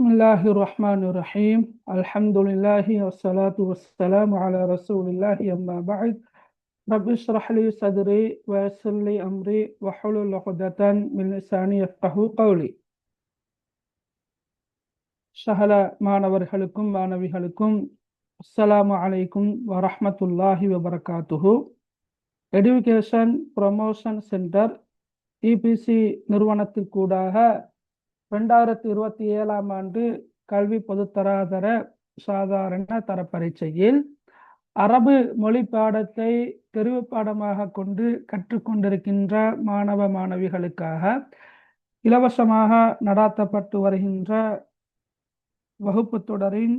Bismillahirrahmanirrahim. Alhamdulillahi wassalatu wassalamu ala rasulillahi amma ba'd. Rabbi shrah li sadri wa yassir li amri wa hlul 'uqdatan min lisani yafqahu qawli. சகல மாணவர்களுக்கும் மாணவிகளுக்கும் அஸ்ஸலாமு அலைக்கும் வரஹ்மத்துல்லாஹி வபரகாத்துஹு. Education promotion centre EPC நிறுவனத்திற்கூடாக 2027ஆம் ஆண்டு கல்வி பொதுத்தராதர சாதாரண தர பரீட்சையில் அரபு மொழி பாடத்தை தெரிவு பாடமாக கொண்டு கற்றுக்கொண்டிருக்கின்ற மாணவ மாணவிகளுக்காக இலவசமாக நடாத்தப்பட்டு வருகின்ற வகுப்பு தொடரின்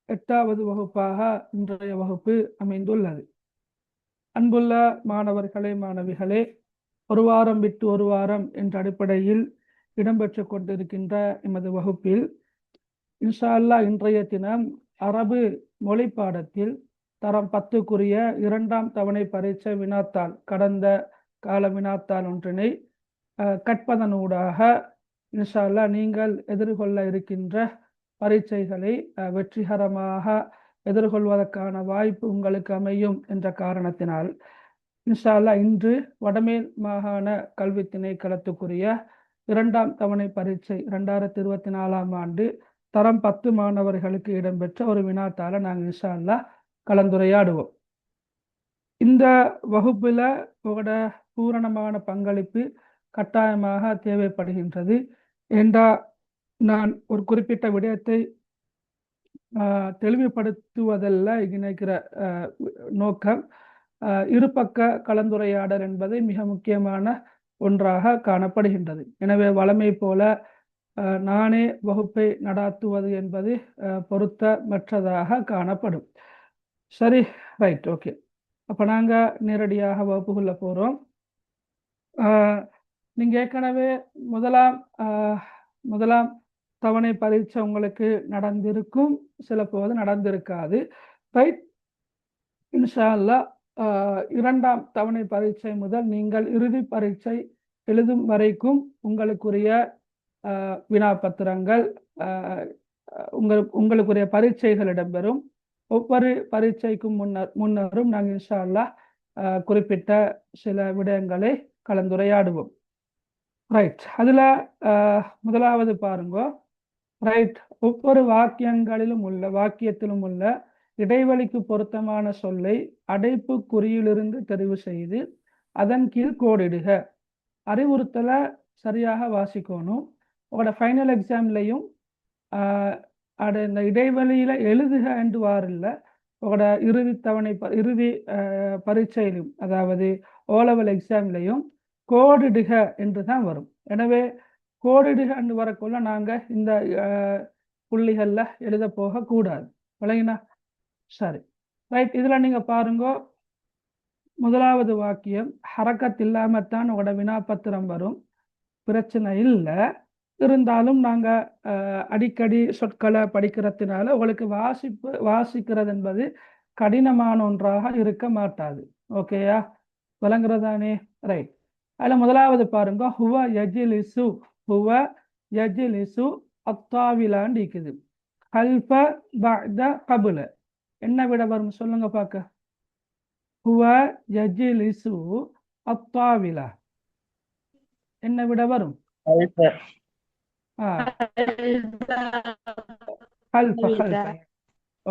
8வது வகுப்பாக இன்றைய வகுப்பு அமைந்துள்ளது. அன்புள்ள மாணவர்களே மாணவிகளே, ஒரு வாரம் விட்டு ஒரு வாரம் என்ற அடிப்படையில் இடம்பெற்று கொண்டிருக்கின்ற எமது வகுப்பில் இன்ஷா அல்லாஹ் இன்றைய தினம் அரபு மொழி பாடத்தில் தரம் 10க்குரிய 2ஆம் தவணை பரீட்சை வினாத்தாள், கடந்த கால வினாத்தாள் ஒன்றினை கற்பதனூடாக இன்ஷா அல்லாஹ் நீங்கள் எதிர்கொள்ள இருக்கின்ற பரீட்சைகளை வெற்றிகரமாக எதிர்கொள்வதற்கான வாய்ப்பு உங்களுக்கு அமையும் என்ற காரணத்தினால் இன்ஷா அல்லாஹ் இன்று வடமேல் மாகாண கல்வி திணைக்களத்துக்குரிய 2ஆம் தவணை பரீட்சை 2024ஆம் ஆண்டு தரம் 10 மாணவர்களுக்கு இடம்பெற்ற ஒரு வினாத்தாளை நாங்கள் இன்ஷா அல்லாஹ் கலந்துரையாடுவோம். இந்த வகுப்பில் உங்களோட பூரணமான பங்களிப்பு கட்டாயமாக தேவைப்படுகின்றது. என்றால் நான் ஒரு குறிப்பிட்ட விடயத்தை தெளிவுபடுத்துவதல்ல நினைக்கிற நோக்கம், இருபக்க கலந்துரையாடல் என்பது மிக முக்கியமான ஒன்றாக காணப்படுகின்றது. எனவே வழமை போல நானே வகுப்பை நடாத்துவது என்பது பொருத்தமற்றதாக காணப்படும். சரி, ரைட், ஓகே. அப்போ நாங்கள் நேரடியாக வகுப்புக்குள்ள போகிறோம். நீங்கள் ஏற்கனவே முதலாம் தவணை பரீட்சை உங்களுக்கு நடந்திருக்கும், சில போது நடந்திருக்காது. ரைட், இன்ஷா அல்லாஹ் 2ஆம் தவணை பரீட்சை முதல் நீங்கள் இறுதி பரீட்சை எழுதும் வரைக்கும் உங்களுக்குரிய வினாப்பத்திரங்கள் உங்களுக்குரிய பரீட்சைகள் இடம்பெறும். ஒவ்வொரு பரீட்சைக்கும் முன்னரும் நாங்கள் இன்ஷா அல்லாஹ் குறிப்பிட்ட சில விடயங்களை கலந்துரையாடுவோம். ரைட், அதில் முதலாவது பாருங்க. ரைட், ஒவ்வொரு வாக்கியத்திலும் உள்ள இடைவெளிக்கு பொருத்தமான சொல்லை அடைப்பு குறியிலிருந்து தெரிவு செய்து அதன் கீழ் கோடிடுக. அறிவுறுத்தலை சரியாக வாசிக்கணும். உங்களோட ஃபைனல் எக்ஸாம்லையும் இந்த இடைவெளியில் எழுதுக என்று வாரில்லை, உங்களோட இறுதி பரீட்சையிலும், அதாவது ஓலெவல் எக்ஸாம்லையும் கோடிடுக என்று தான் வரும். எனவே கோடிடுக என்று வரக்குள்ள நாங்கள் இந்த புள்ளிகளில் எழுத போகக்கூடாது. விளங்கினா? சரி, ரைட். இதில் நீங்கள் பாருங்க, முதலாவது வாக்கியம் ஹரக்கத் இல்லாமத்தான் உங்களோட வினாப்பத்திரம் வரும், பிரச்சனை இல்லை. இருந்தாலும் நாங்கள் அடிக்கடி சொற்களை படிக்கிறதுனால உங்களுக்கு வாசிக்கிறது என்பது கடினமான ஒன்றாக இருக்க மாட்டாது. ஓகேயா? விளங்குறதானே? ரைட். அதில் முதலாவது பாருங்க, ஹுவ யஜ்லிசு அத்தாவிலான்னு இருக்குது. ஹல்ஃப பஅத கபுல என்ன விட வரும் சொல்லுங்க பார்க்க. ஹுவ யஜ்லிசு அத்தாவிலா என்ன விட வரும்?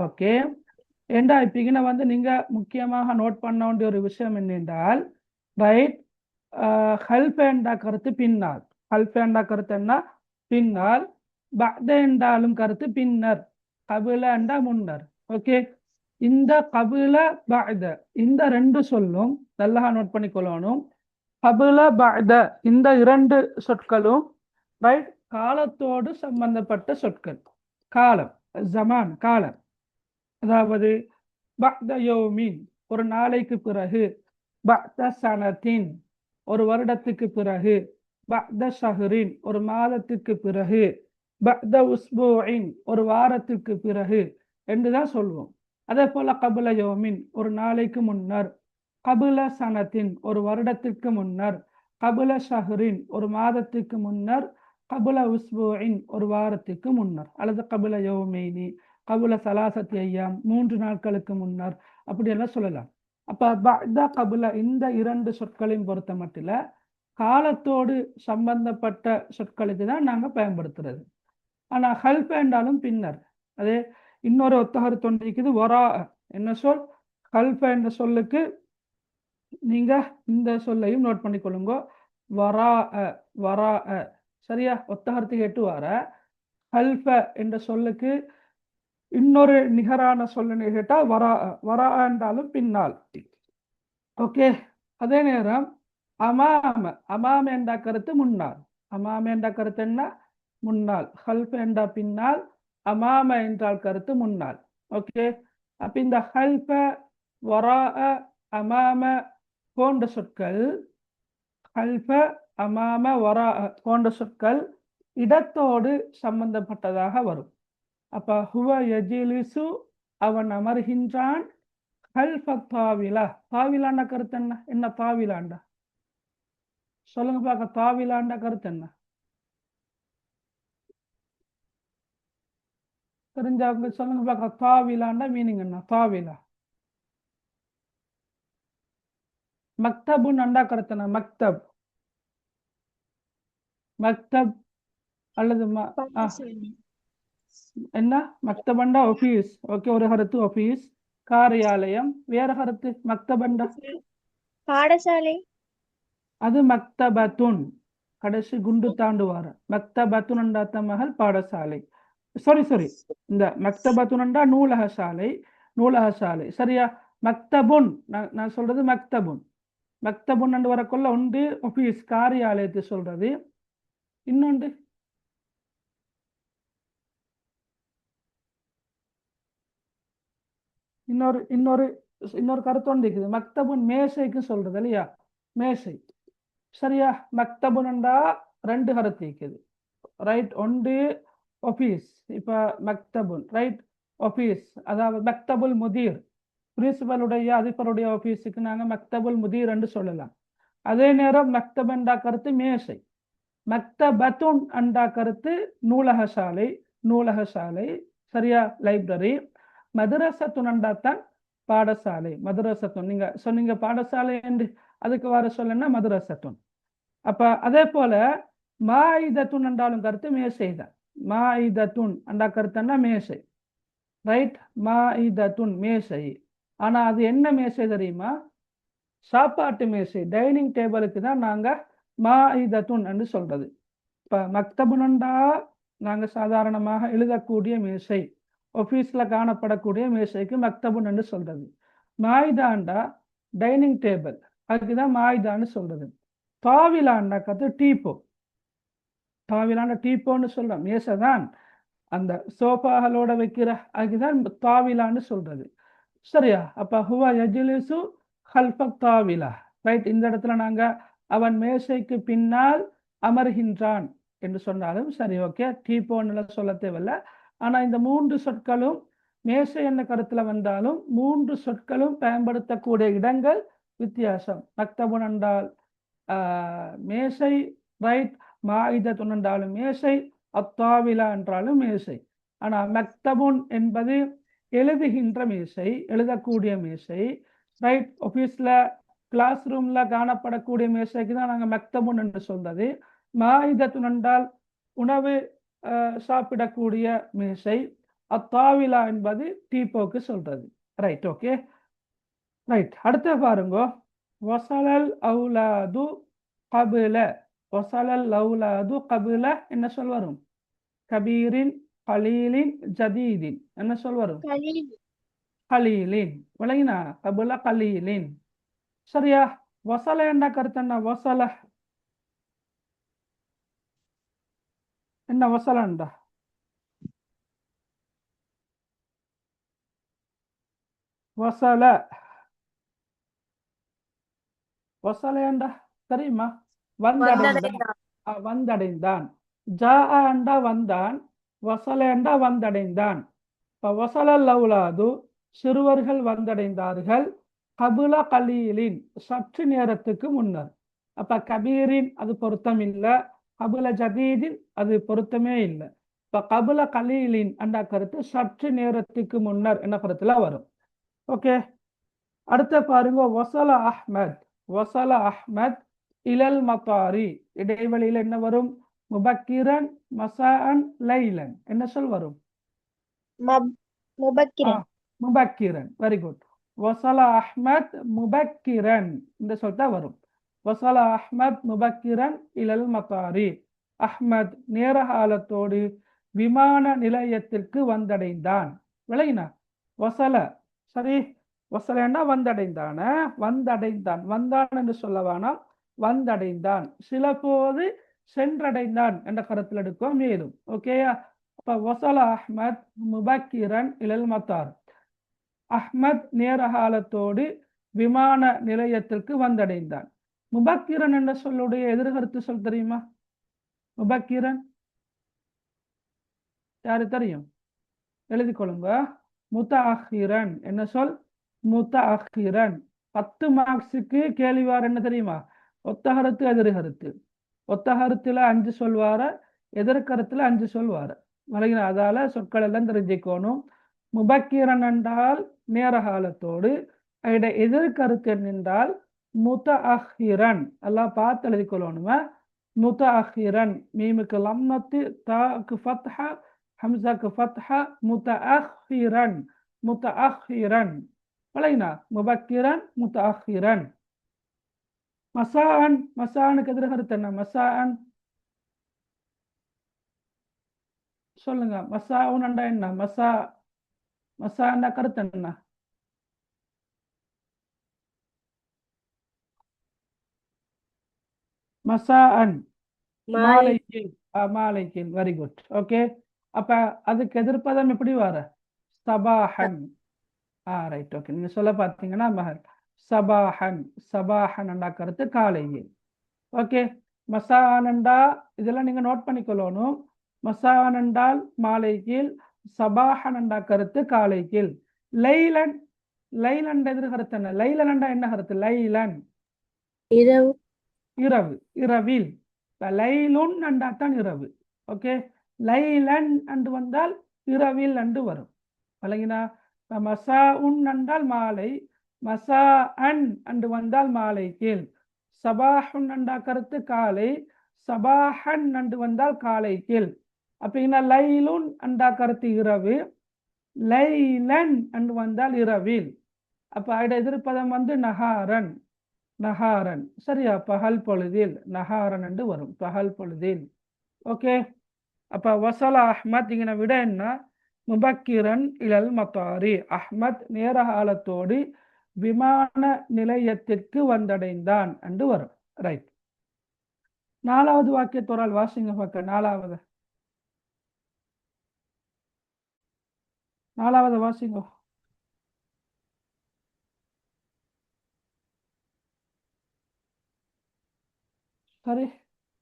ஓகே. ஏண்டா இப்ப வந்து நீங்க முக்கியமாக நோட் பண்ண வேண்டிய ஒரு விஷயம் என்னென்றால், ரைட், ஹல்ஃப் என்ற கருத்து பின்னால், ஹல்ஃப் என்ற கருத்து என்ன? பின்னால். பஅத என்றாலும் கருத்து பின்னர், கபில என்ற முன்னர். ஓகே, இந்த கபில பஅத இந்த ரெண்டு சொல்லும் நல்லா நோட் பண்ணிக்கொள்ளணும். கபில பஅத இந்த இரண்டு சொற்களும் ரைட் காலத்தோடு சம்பந்தப்பட்ட சொற்கள். காலம், ஜமான், காலம். அதாவது பஅத யௌமின் ஒரு நாளைக்கு பிறகு, பஅத சனத்தின் ஒரு வருடத்துக்கு பிறகு, பஅத ஷஹ்ரின் ஒரு மாதத்துக்கு பிறகு, பஅத உஸ்பூஇன் ஒரு வாரத்துக்கு பிறகு என்றுதான் சொல்வோம். அதே போல கபுல யௌமின் ஒரு நாளைக்கு முன்னர், கபுல சனத்தின் ஒரு வருடத்திற்கு முன்னர், கபுல ஷஹ்ரின் ஒரு மாதத்துக்கு முன்னர், கபுல உஸ்புஇன் ஒரு வாரத்துக்கு முன்னர், அல்லது கபுல யௌமைனி, கபுல சலாசத்தி ஐயாம் 3 நாட்களுக்கு முன்னர், அப்படியெல்லாம் சொல்லலாம். அப்ப பஅத கபுல இந்த 2 சொற்களையும் பொறுத்த மட்டில் காலத்தோடு சம்பந்தப்பட்ட சொற்களுக்கு தான் நாங்கள் பயன்படுத்துறது. ஆனா ஹல்ஃப என்றாலும் பின்னர். அதே இன்னொரு ஒத்தகருத்து ஒன்று இருக்குது, வரா. என்ன சொல்? ஹல்ஃப என்ற சொல்லுக்கு நீங்க இந்த சொல்லையும் நோட் பண்ணிக்கொள்ளுங்க, வரா. வரா. சரியா? ஒத்தகருத்து கேட்டு வர ஹல்ஃப என்ற சொல்லுக்கு இன்னொரு நிகரான சொல்லுன்னு கேட்டா வரா. வரா என்றாலும் பின்னால். ஓகே. அதே நேரம் அமாம. அமாம என்ற கருத்து முன்னால். அமாம என்ற கருத்து என்ன? முன்னால். ஹல்ஃப் என்ற பின்னால், அமாம என்றால் கருத்து முன்னால். ஓகே. அப்ப இந்த ஹல்ஃப, வரா, அமாம போன்ற சொற்கள், ஹல்ஃப, அமாம, வரா போன்ற சொற்கள் இடத்தோடு சம்பந்தப்பட்டதாக வரும். அப்ப ஹுவ யஜிலிசு அவன் அமர்கின்றான், ஹல்ஃப தாவிலா. தாவிலாண்ட கருத்து என்ன? என்ன தாவிலாண்டா? சொல்லுங்க பார்க்க, தாவிலாண்ட கருத்து என்ன? தெரிஞ்சவங்க சொல்லுங்க பார்க்க, தாவிலாண்ட மீனிங் என்ன? தாவிலா. மக்தபுன்னு அண்டா கருத்து என்ன? மக்தப். மக்தப் அல்லது என்ன? மக்தபண்டா ஆபீஸ். ஓகே, ஒரு கருத்து ஆபீஸ், காரியாலயம். வேற கருத்து மக்தபண்டா பாடசாலை. அது மக்தபத்துன். கடைசி குண்டு தாண்டுவார. மக்தபத்துன் அண்டாத்த மகள் பாடசாலை. சாரி, இந்த மக்தபத்துனண்டா நூலக சாலை. நூலக சாலை சரியா? மக்தபுன் நான் சொல்றது மக்தபுன். மக்தபுன் என்று வரக்குள்ள ஒன்று ஆபீஸ், காரியாலயத்தை சொல்றது. இன்னொன்று இன்னொரு இன்னொரு இன்னொரு கருத்து ஒன்று இருக்குது, மக்தபுன் மேசைக்கு சொல்றது இல்லையா? மேசை. சரியா? மக்தபுன்டா 2 கருத்து இருக்குது. ரைட். ஒன்று ஆபீஸ். இப்ப மக்தபுன் ரைட், ஆபீஸ். அதாவது மக்தபுல் முதீர், பிரின்சிபலுடைய அதிபருடைய ஆபீஸுக்கு நாங்க மக்தபுல் முதீர் என்று சொல்லலாம். அதே நேரம் மக்தப் என்றா கருத்து மேசை. மக்தபத்துன் என்றா கருத்து நூலக சாலை. நூலக சாலை சரியா? லைப்ரரி. மதரசத்துன் என்றாத்தான் பாடசாலை. மதரசத்துன் நீங்க சொன்னீங்க பாடசாலை என்று, அதுக்கு வர சொல்லன்னா மதரசத்துன். அப்ப அதே போல மாயிதத்துன் என்றாலும் கருத்து மேசை தான். மாயிதத்துன் என்றா கருத்துன்னா மேசை. ரைட். மாயிதத்துன் மேசை. ஆனா அது என்ன மேசை தெரியுமா? சாப்பாட்டு மேசை, டைனிங் டேபிளுக்கு தான் நாங்க மாயிதத்துன் என்று சொல்றது. இப்ப மக்தபுனண்டா நாங்க சாதாரணமாக எழுதக்கூடிய மேசை, ஆபீஸ்ல காணப்படக்கூடிய மேசைக்கு மக்தபுன் என்று சொல்றது. மாயிதாண்டா டைனிங் டேபிள், அதுக்குதான் மாயிதான்னு சொல்றது. தாவிலாண்டா கருத்து டீப்போ. தாவிலாண்ட டீப்போன்னு சொல்றோம், மேசை தான். அந்த சோஃபாகளோட வைக்கிற அதுக்குதான் தாவிலான்னு சொல்றது. சரியா? அப்ப ஹுவ யஜ்லிசு ஹல்ஃப தாவிலா. ரைட். இந்த இடத்துல நாங்க அவன் மேசைக்கு பின்னால் அமர்கின்றான் என்று சொன்னாலும் சரி. ஓகே, டீப்போன்னு சொல்ல தேவையில்ல. ஆனா இந்த 3 சொற்களும் மேசை என்ற கருத்துல வந்தாலும் 3 சொற்களும் பயன்படுத்தக்கூடிய இடங்கள் வித்தியாசம். மக்தபுன் என்றால் மேசை. ரைட். மாயிதத்துன் என்றாலும் மேசை, அத்தாவிலா என்றாலும் மேசை. ஆனா மக்தபுன் என்பது எழுதுகின்ற மேசை, எழுதக்கூடிய மேசை. ரைட். ஆபீஸ்ல கிளாஸ் ரூம்ல காணப்படக்கூடிய மேசைக்கு தான் நாங்க மக்தபுன் என்று சொல்றது. மாயிதத்துன் என்றால் உணவு சாப்பிடக்கூடிய மேசை. அத்தாவிலா என்பது டீப்போக்கு சொல்றது. ரைட். ஓகே. ரைட். அடுத்த பாருங்க, வசலல் அவுலாது கபில. வசலல் அவுலாது கபில என்ன சொல் வரும்? கபீரின், கலீலின், ஜதீதின். என்ன சொல் வரும்? கலீலின். விளங்கினா? கபில கலீலின். சரியா? வசல என்ற கருத்து என்ன? வசல என்ன? வசலண்டா வசல. வசலேண்டா தெரியுமா? வந்தடைந்தான். வந்தடைந்தான். ஜாஅண்டா வந்தான், வசலேண்டா வந்தடைந்தான். இப்ப வசலல் அவுலாது சிறுவர்கள் வந்தடைந்தார்கள், கபுல கலீலின் சற்று நேரத்துக்கு முன்னர். அப்ப கபீரின் அது பொருத்தம் இல்லை, கபுல ஜதீதின் அது பொருத்தமே இல்லை. இப்ப கபுல கலீலின் என்ற கருத்து சற்று நேரத்துக்கு முன்னர் என்ன கருத்துல வரும். ஓகே, அடுத்த பாருங்க, வசல அஹ்மத். வசல அஹ்மத் இலல் மத்தாரி, இடைவெளியில் என்ன வரும்? முபக்கிரன், மசாஅன், லைலன். என்ன சொல் வரும்? முபக்கிரன். முபக்கிரன். Very good. வசல அஹ்மத் முபக்கிரன், இந்த சொல் தான் வரும். வசல அஹ்மத் முபக்கிரன் இலல் மத்தாரி. அஹ்மத் நேர காலத்தோடு விமான நிலையத்திற்கு வந்தடைந்தான். விளங்கினா? வசல சரி, வசலன்னா வந்தடைந்தான, வந்தடைந்தான், வந்தான் என்று சொல்ல வேணாம், வந்தடைந்தான். சில போது சென்றடைந்தான் என்ற கருத்தில் எடுக்கும் மேலும். ஓகேயா? அப்ப வசல அஹ்மத் முபக்கிரன் இலல் மத்தார். அஹ்மத் நேர காலத்தோடு விமான நிலையத்திற்கு வந்தடைந்தான். முபக்கிரன் என்ற சொல்லுடைய எதிர்கருத்து சொல் தெரியுமா? முபக்கிரன் யாரு தெரியும்? எழுதி கொள்ளுங்க. முத்தஅஹிரன். என்ன சொல்? முத்தஅஹிரன். 10 மார்க்ஸுக்கு கேள்விவார் என்ன தெரியுமா? ஒத்த கருத்து எதிர்கருத்து. ஒத்த கருத்துல 5 சொல்வார, எதிர்கருத்துல 5 சொல்வார. வழங்கின அதால சொற்கள் எல்லாம் தெரிஞ்சுக்கணும். முபக்கிரன் என்றால் நேர காலத்தோடு, அதோட எதிர்கருத்து என்னென்றால் முத்தஅஹிரன். எல்லாம் பார்த்து எழுதி கொள்ளணுமா? முத்தஅஹிரன். மீமுக்கு லம்மத்து, தாக்கு ஃபத்ஹா, ஹம்சாக்கு ஃபத்ஹா, முத்தஅஹிரன். முத்தஅஹிரன். வழங்கினா? முபக்கிரன், முத்தஅஹிரன். மசாஅன். மசானுக்கு எதிர்கருத்து என்ன? மசாஅன் சொல்லுங்க. மசாஉன் என்றா என்ன? மசா என்ற கருத்து என்ன? மசாஅன் மாலைக்கு. மாலைக்கு. Very good. ஓகே, அப்ப அதுக்கு எதிர்ப்பதம் எப்படி வர? சபாஹன். ரைட். ஓகே, நீங்க சொல்ல பார்த்தீங்கன்னா மஹல் சபாஹன். சபாஹன் என்ற கருத்து காலையில். ஓகே, மசாஅன் என்றா இதெல்லாம் நீங்க நோட் பண்ணிக்கொள்ளணும். மசாஅன் என்றால் மாலை கீழ், சபாஹன் என்ற கருத்து காலை கீழ். லைலன். லைலன் எதிர் கருத்து என்ன? லைலன் என்றா என்ன கருத்து? லைலன் இரவு. இரவு. இரவில். லைலுன் என்றாத்தான் இரவு. ஓகே, லைலன் என்று வந்தால் இரவில் என்று வரும். வழங்கினா? மசா உன் என்றால் மாலை, மசா அன் என்று வந்தால் மாலை கீழ். சபாஹுன் என்ற கருத்து காலை, சபாஹன் என்று வந்தால் காலை கீழ். அப்படின்னா லைலுன் என்ற கருத்து இரவு, லைலன் என்று வந்தால் இரவில். அப்ப அதோட எதிர்ப்பதம் வந்து நஹாரன். நஹாரன். சரியா? பகல் பொழுதில். நஹாரன் என்று வரும், பகல் பொழுதில். ஓகே, அப்ப வசல அஹ்மத் இங்க விட என்ன? முபக்கிரன் இலல் மத்தாரி. அஹ்மத் நேர காலத்தோடு விமான நிலையத்திற்கு வந்தடைந்தான் என்று வரும். ரைட். 4வது வாக்கியத்தோரால் வாசிங்க பக்க. 4வது வாசிங்க. சரி,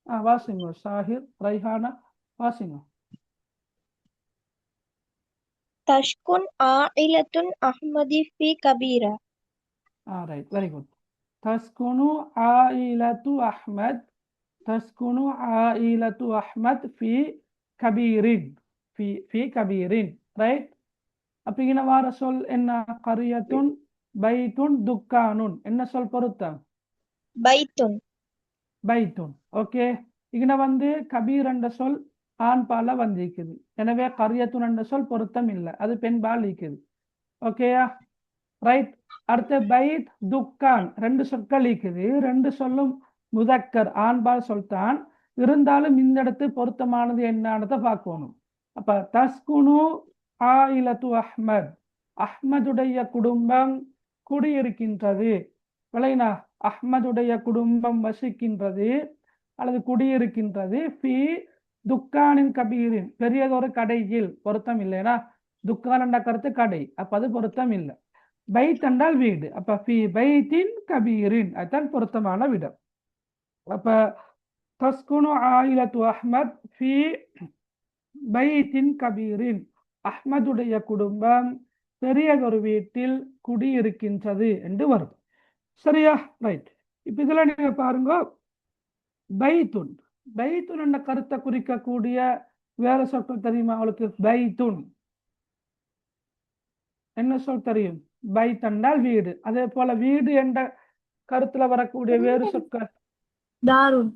வாசிங்க. சாஹிர், ரைஹானா, வாசிங்க. தஷ்குன் ஆயிலத்துன் அஹ்மதி ஃபி கபீரா. Right, very good. தஸ்குனு ஆயிலத்து அஹ்மத். தஸ்குனு ஆயிலத்து அஹ்மத் ஃபி கபீரின். ஃபி கபீரின். ரைட். அப்ப இங்க வார சொல் என்ன? கரியத்துன், பைத்துன், துக்கானுன். என்ன சொல் பொருத்தம்? பைத்துன். பைத்துன். ஓகே, இங்க வந்து கபீர் என்ற சொல் ஆண் பால வந்திருக்குது. எனவே கரியத்துன் என்ற சொல் பொருத்தம் இல்லை, அது பெண் பால் இருக்குது. ஓகேயா? ரைட். அடுத்த பைத், துக்கான் 2 சொற்கள் இருக்குது. 2 சொல்லும் முதக்கர் ஆண்பால் சொல்தான். இருந்தாலும் இந்த இடத்து பொருத்தமானது என்னன்றதை பார்க்கணும். அப்ப தஸ்குனு ஆயிலத்து அஹ்மத். அஹ்மதுடைய குடும்பம் குடியிருக்கின்றது. விளைனா? அஹ்மதுடைய குடும்பம் வசிக்கின்றது அல்லது குடியிருக்கின்றது. ஃபி துக்கானின் கபீரின். பெரியதொரு கடையில். பொருத்தம் இல்லைனா? துக்கான் என்ற கருத்து கடை, அப்ப அது பொருத்தம் இல்லை. பைத் என்றால் வீடு. அப்ப ஃபி பைத்தின் கபீரின், அதுதான் பொருத்தமான விடம். அப்ப தஸ்குனு ஆயிலத்து அஹ்மத் ஃபி பைத்தின் கபீரின். அஹ்மதுடைய குடும்பம் பெரியதொரு வீட்டில் குடியிருக்கின்றது என்று வரும். சரியா? ரைட். இப்ப இதுல நீங்க பாருங்க, பைத்துன். பைத்துன் என்ற கருத்தை குறிக்கக்கூடிய வேற சொற்கள் தெரியுமா அவளுக்கு? பைத்துன் என்ன சொல் தெரியும்? பைத் என்றால் வீடு. அதே போல வீடு என்ற கருத்துல வரக்கூடிய வேறு சொற்கள் தாருன்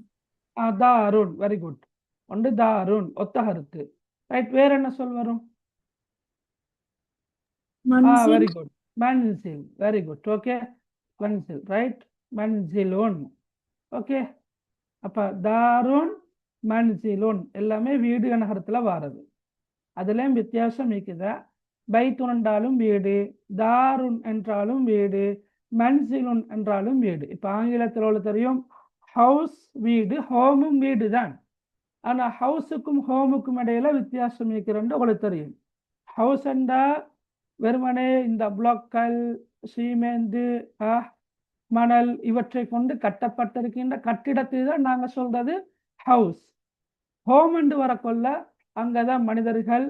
தாருன். Very good. ஒன்று தாருன் ஒத்த கருத்து. ரைட். வேற என்ன சொல் வரும்? மன்சில் வெரி குட். மன்சில். Very good. ஓகே. மன்சில். ரைட். மன்சிலுன். ஓகே. அப்ப தாருன் மன்சிலுன் எல்லாமே வீடு என்ற கருத்துல வாரது. அதுலயும் வித்தியாசம் இருக்குதா? பைத்துன் என்றாலும் வீடு, தாருன் என்றாலும் வீடு, மன்சிலுன் என்றாலும் வீடு. இப்ப ஆங்கிலத்தில் உள்ள தெரியும் ஹவுஸ் வீடு, ஹோமும் வீடு தான். ஆனா ஹவுஸுக்கும் ஹோமுக்கும் இடையில வித்தியாசம் இருக்கிறது உங்களுக்கு தெரியும். ஹவுஸ் என்றா வெறுமனே இந்த பிளாக்கள், சீமெந்து, மணல் இவற்றை கொண்டு கட்டப்பட்டிருக்கின்ற கட்டிடத்தை தான் நாங்க சொல்றது ஹவுஸ். ஹோம் என்று வரக்கொள்ள அங்கதான் மனிதர்கள்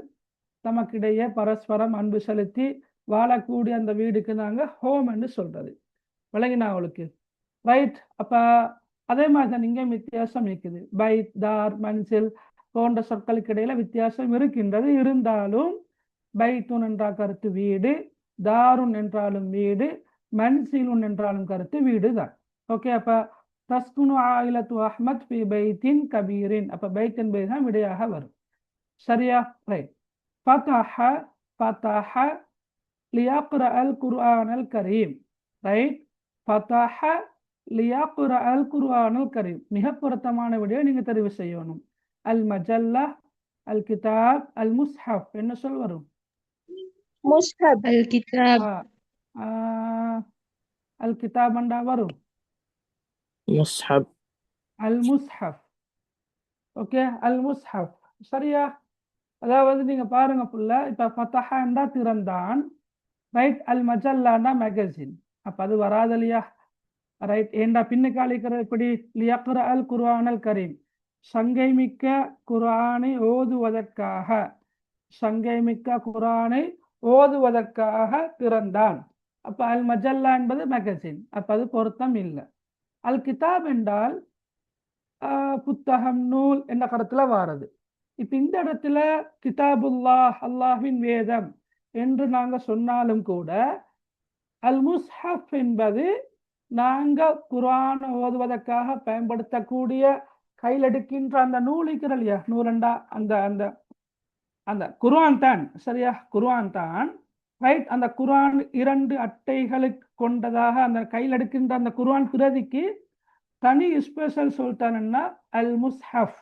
தமக்கிடையே பரஸ்பரம் அன்பு செலுத்தி வாழக்கூடிய அந்த வீடுக்கு நாங்க ஹோம் என்று சொல்றது. விளங்கினா அவளுக்கு? ரைட். அப்ப அதே மாதிரி தான் இங்கே வித்தியாசம் இருக்குது. பைத், தார், மன்சில் போன்ற சொற்களுக்கு இடையில வித்தியாசம் இருக்கின்றது. இருந்தாலும் பைத்துன் என்ற கருத்து வீடு, தாருன் என்றாலும் வீடு, மன்சிலுன் என்றாலும் கருத்து வீடு தான். ஓகே. அப்ப தஸ்குனு ஆயிலத்து அஹ்மத் ஃபி பைத்தின் கபீரின். அப்ப பைத் என்பது தான் விடையாக வரும். சரியா? ரைட். ஃபதஹ ஃபதஹ லியக்ரஅல் குர்ஆனல் கரீம். ரைட். ஃபதஹ லியக்ரஅல் குர்ஆனல் கரீம். மிக பொருத்தமான விடையை நீங்க தெரிவு செய்யணும். அல் மஜல்லா, அல் கிதாப், அல் முஸ்ஹப் என்ன சொல் வரும்? முஸ்ஹப் الكتاب அல் கிதாப் என்றா வரும்? مصحف அல் முஸ்ஹப். ஓகே. அல் முஸ்ஹப். சரியா? அதாவது நீங்க பாருங்க புள்ள, இப்ப ஃபதஹா என்றா திறந்தான். ரைட். அல் மஜல்லாண்டா மேகசின். அப்ப அது வராது இல்லையா? ரைட். ஏண்டா பின்னுக்கு அழைக்கிறது எப்படி? லியக்ர அல் குர்ஆனல் கரீம். சங்கை மிக்க குர்ஆனை ஓதுவதற்காக, சங்கை மிக்க குர்ஆனை ஓதுவதற்காக திறந்தான். அப்ப அல் மஜல்லா என்பது மேகசின். அப்ப அது பொருத்தம் இல்லை. அல் கிதாப் என்றால் புத்தகம், நூல் என்ற கருத்துல வாரது. இப்ப இந்த இடத்துல கிதாபுல்லாஹ் அல்லாஹ்வின் வேதம் என்று நாங்க சொன்னாலும் கூட அல் முஸ்ஹப் என்பது நாங்க குர்ஆன் ஓதுவதற்காக பயன்படுத்தக்கூடிய கையில் எடுக்கின்ற அந்த நூல் இருக்கிற இல்லையா? நூலண்டா அந்த அந்த அந்த குர்ஆன் தான். சரியா? குர்ஆன் தான். ரைட். அந்த குர்ஆன் 2 அட்டைகளுக்கு கொண்டதாக அந்த கையில் எடுக்கின்ற அந்த குர்ஆன் பிரதிக்கு தனி ஸ்பெஷல் சொல்லிட்டானுன்னா அல் முஸ்ஹப்.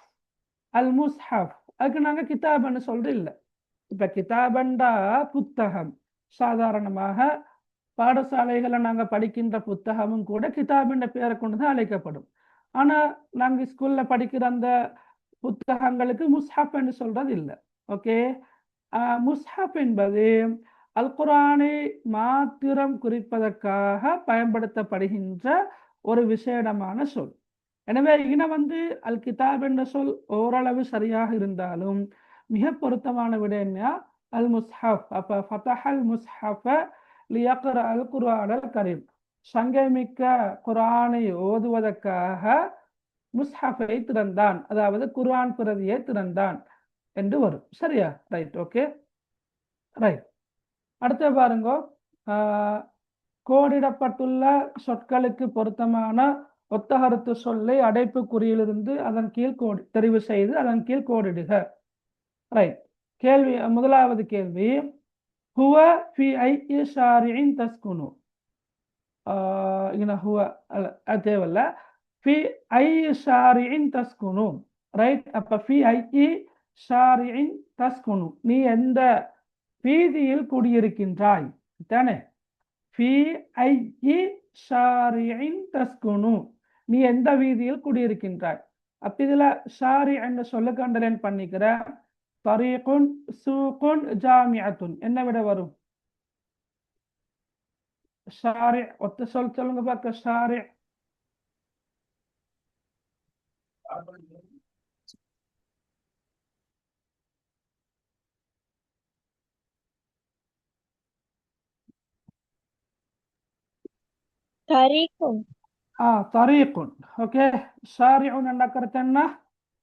அல் முஸ்ஹப். அதுக்கு நாங்க கிதாபன்னு சொல்றது இல்லை. இப்ப கிதாபண்டா புத்தகம். சாதாரணமாக பாடசாலைகளை நாங்க படிக்கின்ற புத்தகமும் கூட கிதாப் என்ற பெயரை கொண்டுதான் அழைக்கப்படும். ஆனா நாங்க ஸ்கூல்ல படிக்கிற அந்த புத்தகங்களுக்கு முஸ்ஹப் என்று சொல்றது இல்லை. ஓகே. முஸ்ஹப் என்பது அல் குர்ஆனை மாத்திரம் குறிப்பதற்காக பயன்படுத்தப்படுகின்ற ஒரு விசேடமான சொல். எனவே இன அல் கிதாப் என்ற சொல் ஓரளவு சரியாக இருந்தாலும் மிக பொருத்தமான விட என்ன? அல் முஸ்ஹப். அப்ப ஃபதஹல் முஸ்ஹப லியக்ர அல் குர்ஆனல் கரீம். சங்கை மிக்க குர்ஆனை ஓதுவதற்காக முஸ்ஹபை திறந்தான், அதாவது குர்ஆன் பிரதியை திறந்தான் என்று வரும். சரியா? ரைட். ஓகே. ரைட். அடுத்த பாருங்க. கோடிடப்பட்டுள்ள சொற்களுக்கு பொருத்தமான ஒத்தகருத்து சொல்லை அடைப்பு குறியிலிருந்து அதன் கீழ் தெரிவு செய்து அதன் கீழ் கோடிடுக. ரைட். கேள்வி. முதலாவது கேள்வி, ஹுவ ஃபி ஐஇ ஷாரிஇன் தஸ்குனு. ஹுவ தேவையில்ல. ஃபி ஐஇ ஷாரிஇன் தஸ்குனு. ரைட். அப்ப ஃபி ஐஇ ஷாரிஇன் தஸ்குனு, நீ எந்த வீதியில் குடியிருக்கின்றாய் தானே? ஃபி ஐஇ ஷாரிஇன் தஸ்குனு, நீ எந்த வீதியில் குடியிருக்கின்றாய். அப்ப இதுல ஷாரி என்ற சொல்லுக்கு அண்டர்லைன் பண்ணிக்கிற. தரீகுன், சூகுன், ஜாமிஅத்துன் என்ன விட வரும்? ஷாரி. ஒத்த சொல் சொல்லுங்க பார்க்க. ஷாரி. தரீகுன் தரீக்குன். ஓகே, ஷாரிஉன் என்ற கருத்து என்ன?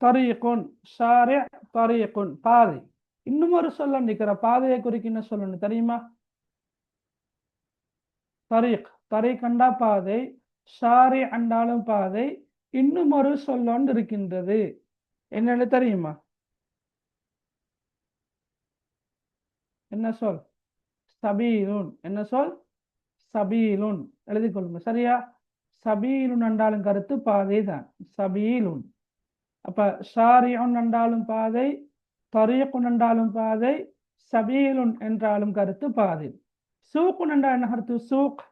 தரீக்குன், ஷாரி தரீக்குன், பாதை. இன்னும் ஒரு சொல்ல நிற்கிற பாதையை குறிக்கின்ற சொல்லணும் தெரியுமா? தரீக், தரீக் என்றா பாதை, ஷாரி என்றாலும் பாதை. இன்னும் ஒரு சொல்லொன்று இருக்கின்றது, என்னன்னு தெரியுமா? என்ன சொல்? சபீலுன். என்ன சொல்? சபீலுன். எழுதிக் கொள்ளுங்க சரியா. சபீலுன் என்றாலும் கருத்து பாதை தான், சபீலுன். அப்ப ஷாரிஉன் என்றாலும் பாதை, தரீக்குன் என்றாலும் பாதை, சபீலுன் என்றாலும் கருத்து பாதை. சூக்குன் என்றால் என்ன கருத்து? சூக்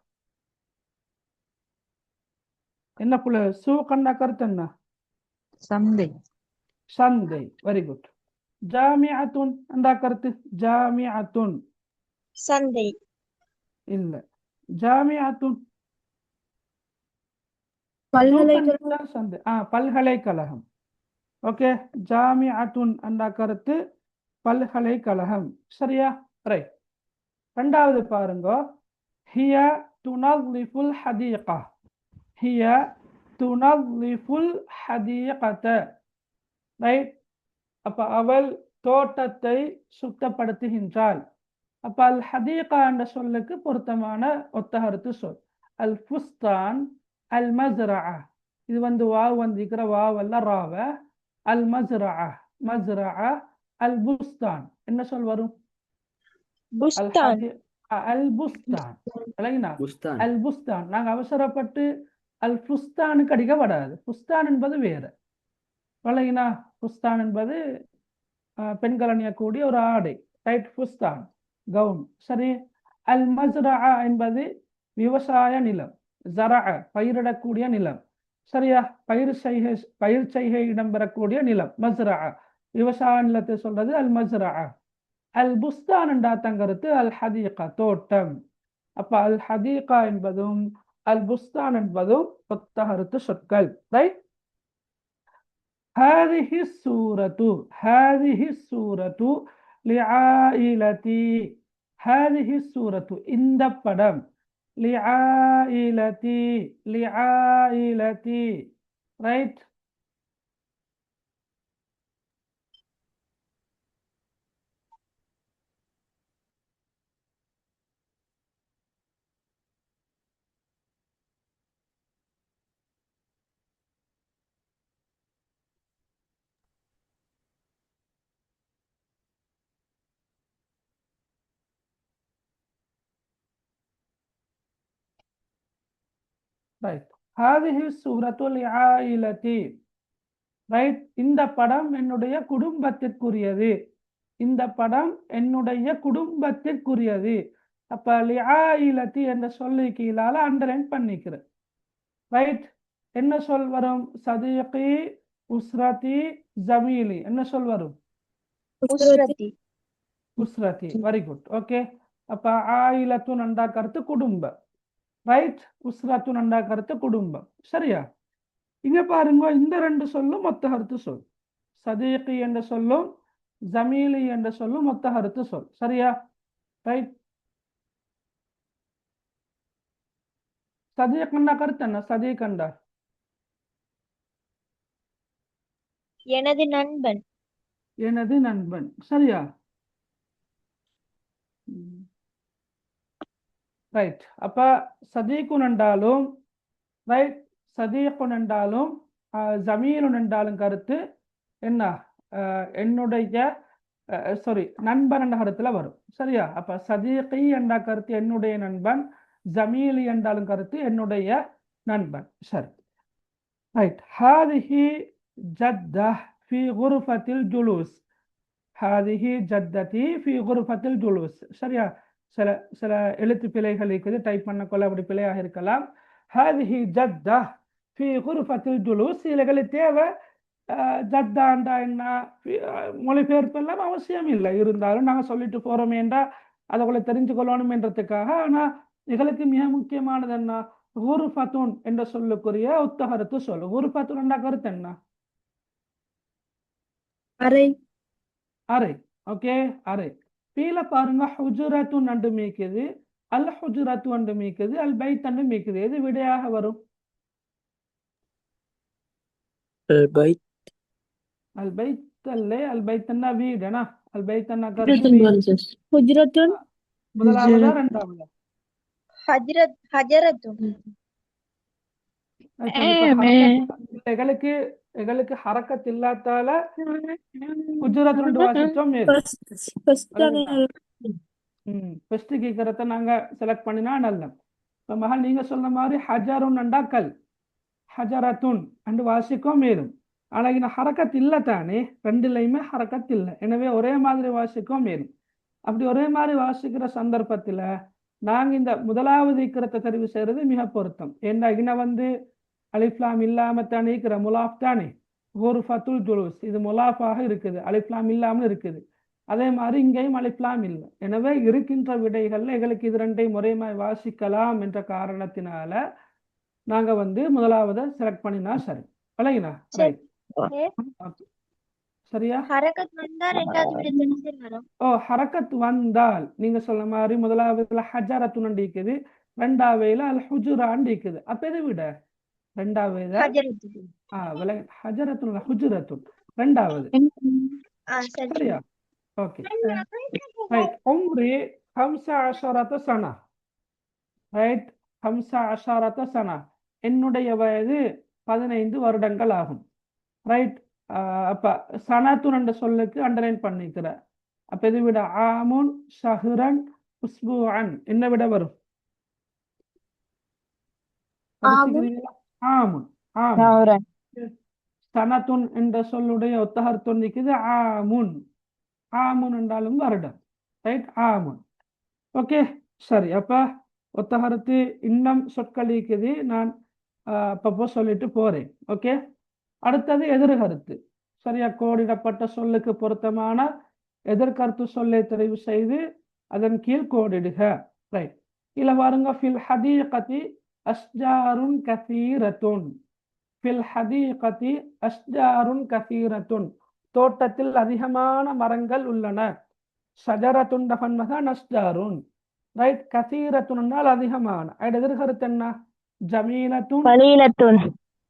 என்ன புள்ள? சூக் என்ற கருத்து என்ன? சந்தை. சந்தை. Very good. ஜாமிஅத்துன் என்ற கருத்து? ஜாமிஅத்துன் சந்தை. இல்ல, ஜாமிஅத்துன் பல்கலைக்கழகம். சந்தை. பல்கலைக்கழகம். ஓகே, ஜாமிஅத்துன் என்ற கருத்து பல்கலைக்கழகம். சரியா? ரைட். ரெண்டாவது பாருங்க, ஹிய துனظிஃபுல் ஹதீகா. ஹிய துனظிஃபுல் ஹதீகத. ரைட். அப்ப அவள் தோட்டத்தை சுத்தப்படுத்துகின்றாள். அப்ப அல் ஹதீகா என்ற சொல்லுக்கு பொருத்தமான ஒத்தகருத்து சொல் அல் ஃபுஸ்தான், அல் மஸ்ரஅ. இது வாவ் வந்திருக்கிற வாவ் அல்ல, ராவ. அல் மஸ்ரஅ, மஸ்ரஅ. அல் புஸ்தான் என்ன சொல் வரும்? புஸ்தான். அல் புஸ்தான். புஸ்தான். அல் புஸ்தான். நாங்க அவசரப்பட்டு அல் ஃபுஸ்தானுக்கு அடிக்கப்படாது. ஃபுஸ்தான் என்பது வேற. விளங்கினா? ஃபுஸ்தான் என்பது பெண்கள் அணியக்கூடிய ஒரு ஆடை. ரைட், ஃபுஸ்தான் கவுன். சரி. அல் மஸ்ரஅ என்பது விவசாய நிலம், ஜரஅ பயிரிடக்கூடிய நிலம். சரியா? பயிர் செய்கை இடம்பெறக்கூடிய நிலம் மஸ்ரஅ. விவசாய நிலத்தை சொல்றது அல் மஸ்ரஅ. அல் புஸ்தான் என்றா தங்கருத்து அல் ஹதீகா, தோட்டம். அப்ப அல் ஹதீகா என்பதும் அல் புஸ்தான் என்பதும் ஒத்தகருத்து சொற்கள். ரைட். هذه السورة لعائلتي. هذه السورة இந்த படம். لعائلتي. ரைட். ரைட். هذه السورة لعائلتي. ரைட். இந்த படம் என்னுடைய குடும்பத்திற்குரியது. இந்த படம் என்னுடைய குடும்பத்திற்குரியது. அப்ப லிஆயிலத்தி என்ற சொல்லி கீழால அண்டர்லைன் பண்ணிக்கிறேன். ரைட். என்ன சொல் வரும்? சதீகி, உஸ்ரதி, ஜமீலி. என்ன சொல் வரும்? உஸ்ரதி. உஸ்ரதி. Very good. ஓகே. அப்ப ஆயிலத்து நண்டா கருத்து குடும்பம். ரைட். உஸ்ரத்து நண்டா கருத்து குடும்பம். சரியா? இங்க பாருங்க, இந்த ரெண்டு சொல்லும் மொத்த கருத்து சொல். சதீகி என்ற சொல்லும் ஜமீலி என்ற சொல்லும் மொத்த கருத்து சொல். சரியா? ரைட். சதீக் என்ற கருத்து என்ன? சதீக் என்றா எனது நண்பன். எனது நண்பன். சரியா? ரைட். அப்ப சதீக்குன் என்றாலும் ரைட், சதீக்குன் என்றாலும் ஜமீலுன் என்றாலும் கருத்து என்ன? என்னுடைய சாரி, நண்பன் என்ற கருத்துல வரும். சரியா? அப்ப சதீகி என்ற கருத்து என்னுடைய நண்பன், ஜமீலி என்றாலும் கருத்து என்னுடைய நண்பன். சரி. ரைட். ஹாதிஹி ஜத்தா ஃபி குர்ஃபத்தில் ஜுலூஸ். ஹாதிஹி ஜத்ததி ஃபி குர்ஃபத்தில் ஜுலூஸ். சரியா? சில எழுத்து பிழைகள் இருக்குது, டைப் பண்ணக்குள்ள அப்படி பிழையாக இருக்கலாம். ஹாதிஹி ஜத்தா ஃபி குர்ஃபத்தில் ஜுலூஸ். இதுகளை தேவை ஜத்தாண்டா என்ன மொழிபெயர்ப்பு எல்லாம் அவசியம் இல்லை, இருந்தாலும் நாங்கள் சொல்லிட்டு போறோம் என்றா அதை தெரிஞ்சு கொள்ளணும் என்றதுக்காக. ஆனா எங்களுக்கு மிக முக்கியமானது என்ன? குர்ஃபத்துன் என்ற சொல்லுக்குரிய ஒத்தகருத்து சொல். குர்ஃபத்துன் என்ற கருத்து என்ன? அறை. அறை. ஓகே, அறை. கீழ பாருங்க, ஹுஜுரத்துன் அண்டு மீக்குது, அல் ஹுஜுரத்து அண்டு மீக்குது, அல் பைத் அண்டு மீக்குது. எது விடையாக வரும்? البيت அல் பைத் அல்லே அல் பைத்னா வீடுனா அல் பைத்னா கருத்து வீடு. ஹுஜ்ரத்துன் முதலாவதா ரெண்டாவதா? ஹஜரத்துன் எங்களுக்கு ஹரக்கத் இல்லாதால ஹுஜ்ரத் ரெண்டு வாசிச்சோம் மேல். ஃபர்ஸ்ட் கேட்கறத நாங்க செலக்ட் பண்ணினா நல்ல. இப்ப மகள் நீங்க சொன்ன மாதிரி ஹஜருன் கல் ஹஜரத்துன் அண்டு வாசிக்கும் மேலும். ஆனா இங்க ஹரக்கத் இல்லை தானே, ரெண்டுலையுமே ஹரக்கத் இல்லை. எனவே ஒரே மாதிரி வாசிக்கும் மேலும். அப்படி ஒரே மாதிரி வாசிக்கிற சந்தர்ப்பத்துல நாங்க இந்த முதலாவது இக்கிறத தெரிவு செய்யறது மிக பொருத்தம். ஏன்னா இங்க வந்து அலிஃப்லாம் இல்லாம தானே இருக்கிற முலாஃப் தானே, ஒரு ஃபத்துல் ஜுலூஸ் இது முலாஃபாக இருக்குது, அலிஃப்லாம் இல்லாமல் இருக்குது. அதே மாதிரி இங்கேயும் அலிஃப்லாம் இல்லை. எனவே இருக்கின்ற விடைகள்ல எங்களுக்கு இது ரெண்டையும் ஒரே மாதிரி வாசிக்கலாம் என்ற காரணத்தினால நாங்க வந்து முதலாவதை செலக்ட் பண்ணினா சரி. விளங்கினா? ரைட். சரியா? ஹரக்கத் வந்தா ரெண்டாவது விட தெரிஞ்சு வரும். ஹரக்கத் வந்தால் நீங்க சொல்ல மாதிரி முதலாவதுல ஹஜரத்துன் இருக்குது, ரெண்டாவதுல அல் ஹுஜுரான் இருக்குது. அப்ப எதை விட ரெண்டாவது ஹஜரத்துன் ஹுஜுரத்துன் ரெண்டாவது. சரியா? Okay right. உம்ரி 15 சனா. ரைட், 15 சனா. என்னுடைய வயது 15 வருடங்கள் ஆகும். ரைட். அப்ப சனத்துன் என்ற சொல்லுக்கு அண்டர்லைன் பண்ணிக்கிற. அப்ப இது விட ஆமுன் ஷஹ்ரன் உஸ்புஅன் என்ன விட வரும்? ஆமுன் ஆமுன். சனத்துன் என்ற சொல்லுடைய ஒத்தகர்த்தம் நிற்குது ஆமுன். ஆமுன் என்றாலும் வருடம். ரைட், ஆமுன். ஓகே சரி. அப்ப ஒத்தகருத்து இன்னும் சொற்கள் இருக்குது, நான் அப்பப்போ சொல்லிட்டு போறேன். ஓகே, அடுத்தது எதிர்கருத்து. சரியா? கோடிடப்பட்ட சொல்லுக்கு பொருத்தமான எதிர்கருத்து சொல்லை தெரிவு செய்து அதன் கீழ் கோடிடுக. ரைட். இல்ல பாருங்க, ஃபில் ஹதீகதி அஸ்ஜாருன் கஸீரத்துன். ஃபில் ஹதீகதி அஸ்ஜாருன் கஸீரத்துன், தோட்டத்தில் அதிகமான மரங்கள் உள்ளன. ஷஜரத்துன் தஃபன்மதான் அஸ்ஜாருன். ரைட். கஸீரத்துன் என்றால் அதிகமான. எதிர்கருத்து என்ன? ஜமீலத்துன் கலீலத்துன்.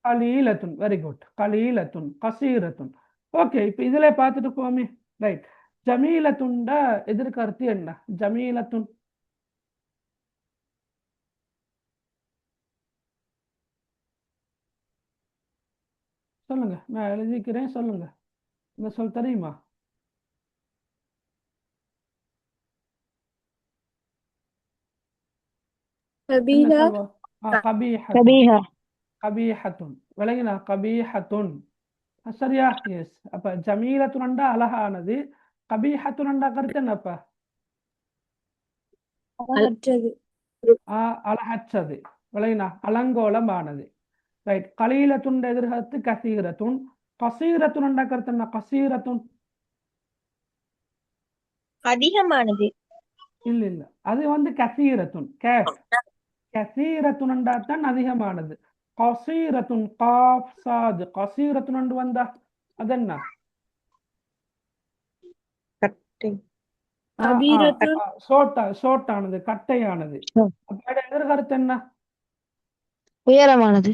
கலீலத்துன். Very good. கலீலத்துன் கஸீரத்துன். ஓகே, இப்போ இதுல பார்த்துட்டு போமே. ரைட். ஜமீலத்துண்ட எதிர்கருத்து என்ன? ஜமீலத்துன் சொல்லுங்க, நான் எழுதிக்கிறேன், சொல்லுங்க. இந்த சொல் தெரியுமா? கபீஹத்துன். விளங்கினா? கபீஹத்துன். சரியா? எஸ். அப்ப ஜமீலத்துனண்டா அழகானது, கபீஹத்துனண்டா கருத்து என்னப்பா? அழகற்றது. விளங்கினா? அலங்கோலமானது. ரைட். கலீலத்துன் எதிர்கருத்து கசீரத்துன். கசீரத்துனண்டா கருத்து என்ன? கசீரத்துன் அதிகமானது. இல்ல இல்ல, அது வந்து கசீரத்துன். கசீரத்துனண்டா தான் அதிகமானது. கசீரத்துன் காஃப் சாத். கசீரத்துன் வந்தா அது என்ன? ஷோர்ட்டானது, கட்டையானது. எதிர்கருத்து என்ன? உயரமானது.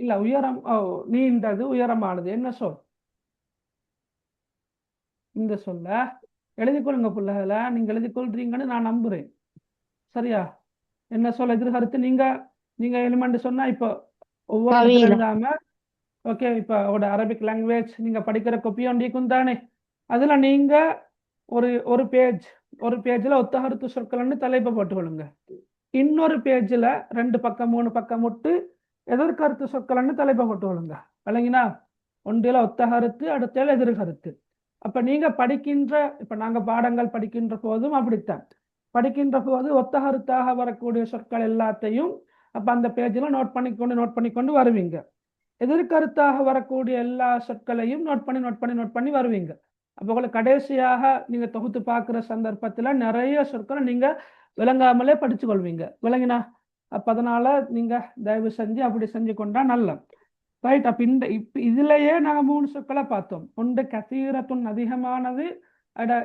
இல்ல, உயரம் நீண்டது, உயரமானது. என்ன சொல்? இந்த சொல்ல எழுதிக்கொள்ளுங்க பிள்ளைகள, நீங்க எழுதிக்கொள்றீங்கன்னு நான் நம்புறேன். சரியா? என்ன சொல் எதிர்கருத்து? நீங்க எலிமெண்ட் சொன்னா இப்போ ஒவ்வொரு எழுதாம. ஓகே, இப்போ அரபிக் லாங்குவேஜ் நீங்க படிக்கிற கொப்பியும் தானே, அதுல நீங்க ஒரு பேஜ்ல ஒத்தகருத்து சொற்கள்னு தலைப்பை போட்டுக்கொள்ளுங்க. இன்னொரு பேஜ்ல 2 பக்கம் 3 பக்கம் விட்டு எதிர்கருத்து சொற்கள்னு தலைப்பை போட்டுக்கொள்ளுங்க. விளங்கினா? ஒன்றில ஒத்தகருத்து, அடுத்த எதிர்கருத்து. அப்ப நீங்க படிக்கின்ற, இப்ப நாங்க பாடங்கள் படிக்கின்ற போதும் அப்படித்தான். படிக்கின்ற போது ஒத்தகருத்தாக வரக்கூடிய சொற்கள் எல்லாத்தையும் அப்ப அந்த பேஜ்ல நோட் பண்ணிக்கொண்டு வருவீங்க. எதிர்கருத்தாக வரக்கூடிய எல்லா சொற்களையும் நோட் பண்ணி வருவீங்க. அப்போ உங்களுக்கு கடைசியாக நீங்க தொகுத்து பார்க்குற சந்தர்ப்பத்துல நிறைய சொற்களை நீங்க விளங்காமலே படிச்சு கொள்வீங்க. விளங்கினா? அப்ப அதனால நீங்க தயவு செஞ்சு அப்படி செஞ்சு கொண்டா நல்ல. ரைட். அப்ப இதுலயே நாங்க 3 சொற்களை பார்த்தோம். ஒன்று கசீரத்துன் அதிகமானது,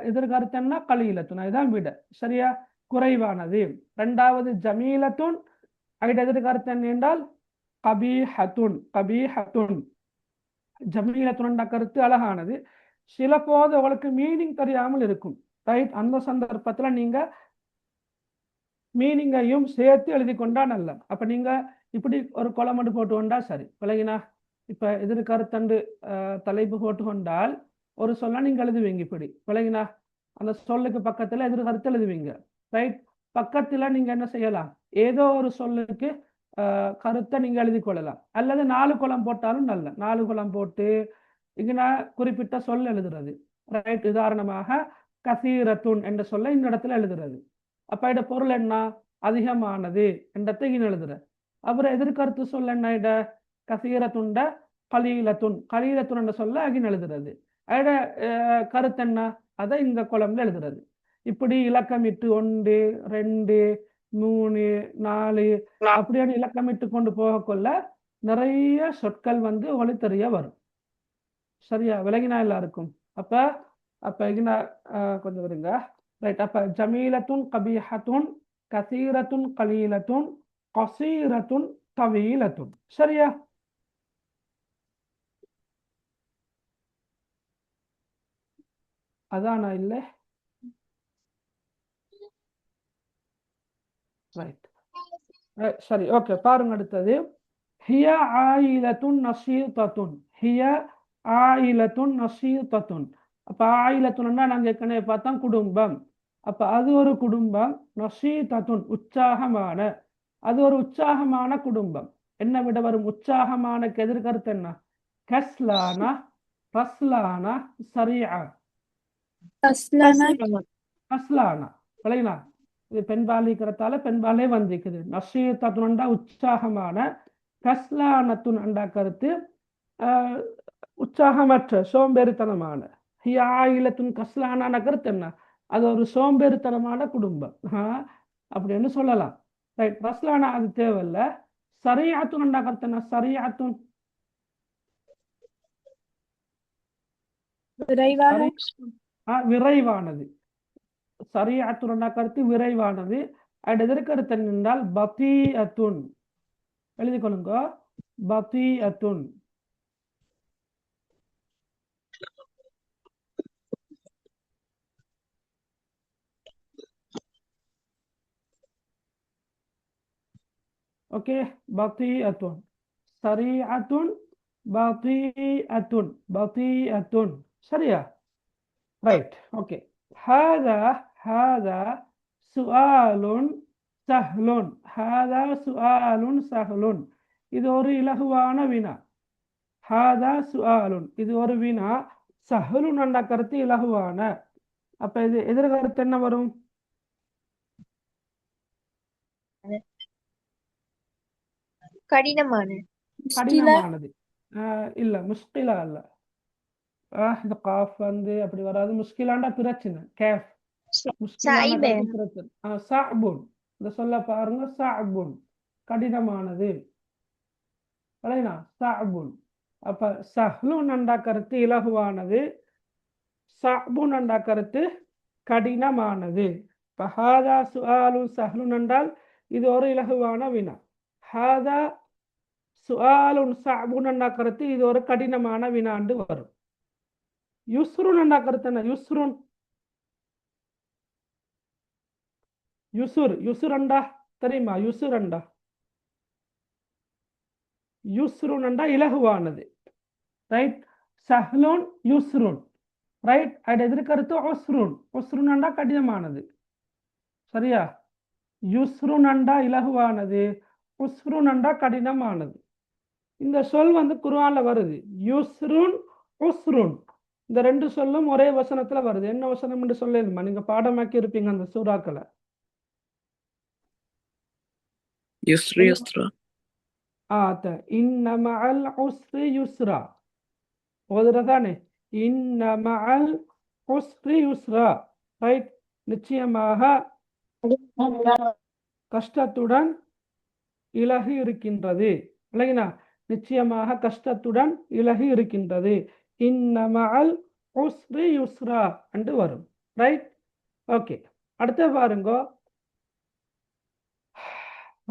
எதிர்கருத்து என்ன? கலீலத்துன். அதுதான் விட. சரியா? குறைவானது. ரெண்டாவது ஜமீலத்துன், எதிர்கருத்து என்ன என்றால் கபீஹத்துன் கபீஹத்துன். ஜமீலத்துன் கருத்து அழகானது. சில போது உங்களுக்கு மீனிங் தெரியாமல் இருக்கும். ரைட், அந்த சந்தர்ப்பத்துல நீங்க மீனிங்கையும் சேர்த்து எழுதி கொண்டா நல்ல. அப்ப நீங்க இப்படி ஒரு கொலமண்டு போட்டு கொண்டா சரி. விளங்கினா? இப்ப எதிர்கருத்தண்டு தலைப்பு போட்டு கொண்டால் ஒரு சொல்ல நீங்க எழுதுவீங்க இப்படி. விளங்கினா? அந்த சொல்லுக்கு பக்கத்துல எதிர்கருத்து எழுதுவீங்க. ரைட், பக்கத்துல நீங்க என்ன செய்யலாம், ஏதோ ஒரு சொல்லுக்கு கருத்தை நீங்க எழுதி கொள்ளலாம். அல்லது 4 குளம் போட்டாலும் நல்ல. 4 குளம் போட்டு இங்க நான் குறிப்பிட்ட சொல் எழுதுறது. ரைட், உதாரணமாக கசீரத்துன் என்ற சொல்ல இந்த இடத்துல எழுதுறது. அப்ப இட பொருள் என்ன, அதிகமானது என்றதை இங்க எழுதுற. அப்புறம் எதிர்கருத்து சொல்ல என்ன, இட கசீரத்துண்ட கலீலத்துன் கலீலத்துன் என்ற சொல்ல அகின் எழுதுறது. அட கருத்து என்ன, அதை இந்த குளம்ல எழுதுறது. இப்படி இலக்கமிட்டு 1 2 3 4 அப்படியான இலக்கமிட்டு கொண்டு போக கொள்ள நிறைய சொற்கள் வந்து உங்களுக்கு தெரிய வரும். சரியா? விலகினா எல்லாருக்கும்? அப்ப அப்ப இங்க கொஞ்சம் வருங்க. ரைட், அப்ப ஜமீலத்துன் கபீஹத்துன் கசீரத்துன் கலீலத்துன் கசீரத்துன் தவீலத்துன். சரியா? அதானா இல்ல? ரைட், சரி, ஓகே. பாருங்க அடுத்தது. ஹிய ஆயிலத்துன் நசீதத்துன். ஹிய ஆயிலத்துன் நசீதத்துன். அப்ப ஆயிலத்துன்னா நாங்க ஏற்கனவே பார்த்தோம் குடும்பம். அப்ப அது ஒரு குடும்பம். நசீதத்துன் உற்சாகமான, அது ஒரு உற்சாகமான குடும்பம். என்ன விட வரும் உற்சாகமானக்கு எதிர்கருத்து என்ன? கஸ்லானா ரஸ்லானா சரியா? கஸ்லானா. விளையினா? இது பெண்பாலிக்கிறதால பெண்பாலே வந்திக்குது. நசீதத்துன்டா உற்சாகமான, கஸ்லானத்துன் அண்டா கருத்து உற்சாகமற்ற சோம்பேறித்தனமான. ஹியாயிலத்துன் கஸ்லான கருத்து என்ன? அது ஒரு சோம்பேறித்தனமான குடும்பம் அப்படின்னு சொல்லலாம். ரைட், ரஸ்லானா அது தேவையில்ல. சரியாத்துன் அண்டா கருத்து என்ன? சரியாத்துன் விரைவானது. சரியாத்துன் கருத்து விரைவானது. அது எதிர்கருத்து என்றால் பதீஅத்துன். எழுதி கொள்ளுங்க, பதீஅத்துன். ஓகே, பதீஅத்துன் சரிஅத்துன் பதீஅத்துன் பதீஅத்துன். சரியா? Right, okay. ஹாதா ஹாதா சுஆலுன் சஹ்லுன். ஹாதா சுஆலுன் சஹ்லுன். இது ஒரு இலகுவான வினா. ஹாதா சுஆலுன் இது ஒரு வினா. சஹ்லுன் என்ற கருத்து இலகுவான. அப்ப இது எதிர்கருத்து என்ன வரும்? கடினமானது. இல்ல, முஷ்கிலா இல்ல. இந்த காஃப் வந்து அப்படி வராது. முஷ்கிலாண்டா பிரச்சனை. கேஃப் முஷ்கிலான பிரச்சனை. சஅபுன் இந்த சொல்ல பாருங்க. சஅபுன் கடினமானது. சஅபுன். அப்ப சஹ்லுன் என்ற கருத்து இலகுவானது, சஅபுன் என்ற கருத்து கடினமானது. இப்ப ஹாதா சுஆலுன் சஹ்லுன் என்றால் இது ஒரு இலகுவான வினா. ஹாதா சுஆலுன் சஅபுன் என்ற கருத்து இது ஒரு கடினமான வினாண்டு வரும். யுஸ்ருன் என்ற கருத்து என்ன? யுஸ்ருன் யுசுர் யுசுரண்டா தெரியுமா? யுசுரண்டா யுஸ்ருன்டா இலகுவானது. ரைட், சஹ்லுன் யுஸ்ருன். ரைட், அது எதிர்கருத்து உஸ்ருன். உஸ்ருன்டா கடினமானது. சரியா? யுஸ்ருன்டா இலகுவானது, உஸ்ருன்டா கடினமானது. இந்த சொல் வந்து குர்ஆன்ல வருது. யுஸ்ருன் உஸ்ருன் இந்த 2 சொல்லும் ஒரே வசனத்துல வருது. என்ன வசனம் என்று சொல்லுமா? நீங்க பாடமாக்கி இருப்பீங்க அந்த சூறாக்களை. யுஸ்ரு யுஸ்ரா. இன்ன மஅல் உஸ்ரி யுஸ்ரா. ஓதுறதானே? இன்ன மஅல் உஸ்ரி யுஸ்ரா. ரைட், நிச்சயமாக கஷ்டத்துடன் இலகு இருக்கின்றது. இல்லைங்களா? நிச்சயமாக கஷ்டத்துடன் இலகு இருக்கின்றது. இன்ன மஅல் உஸ்ரி யுஸ்ரா என்று வரும். Right, okay. அடுத்து பாருங்க.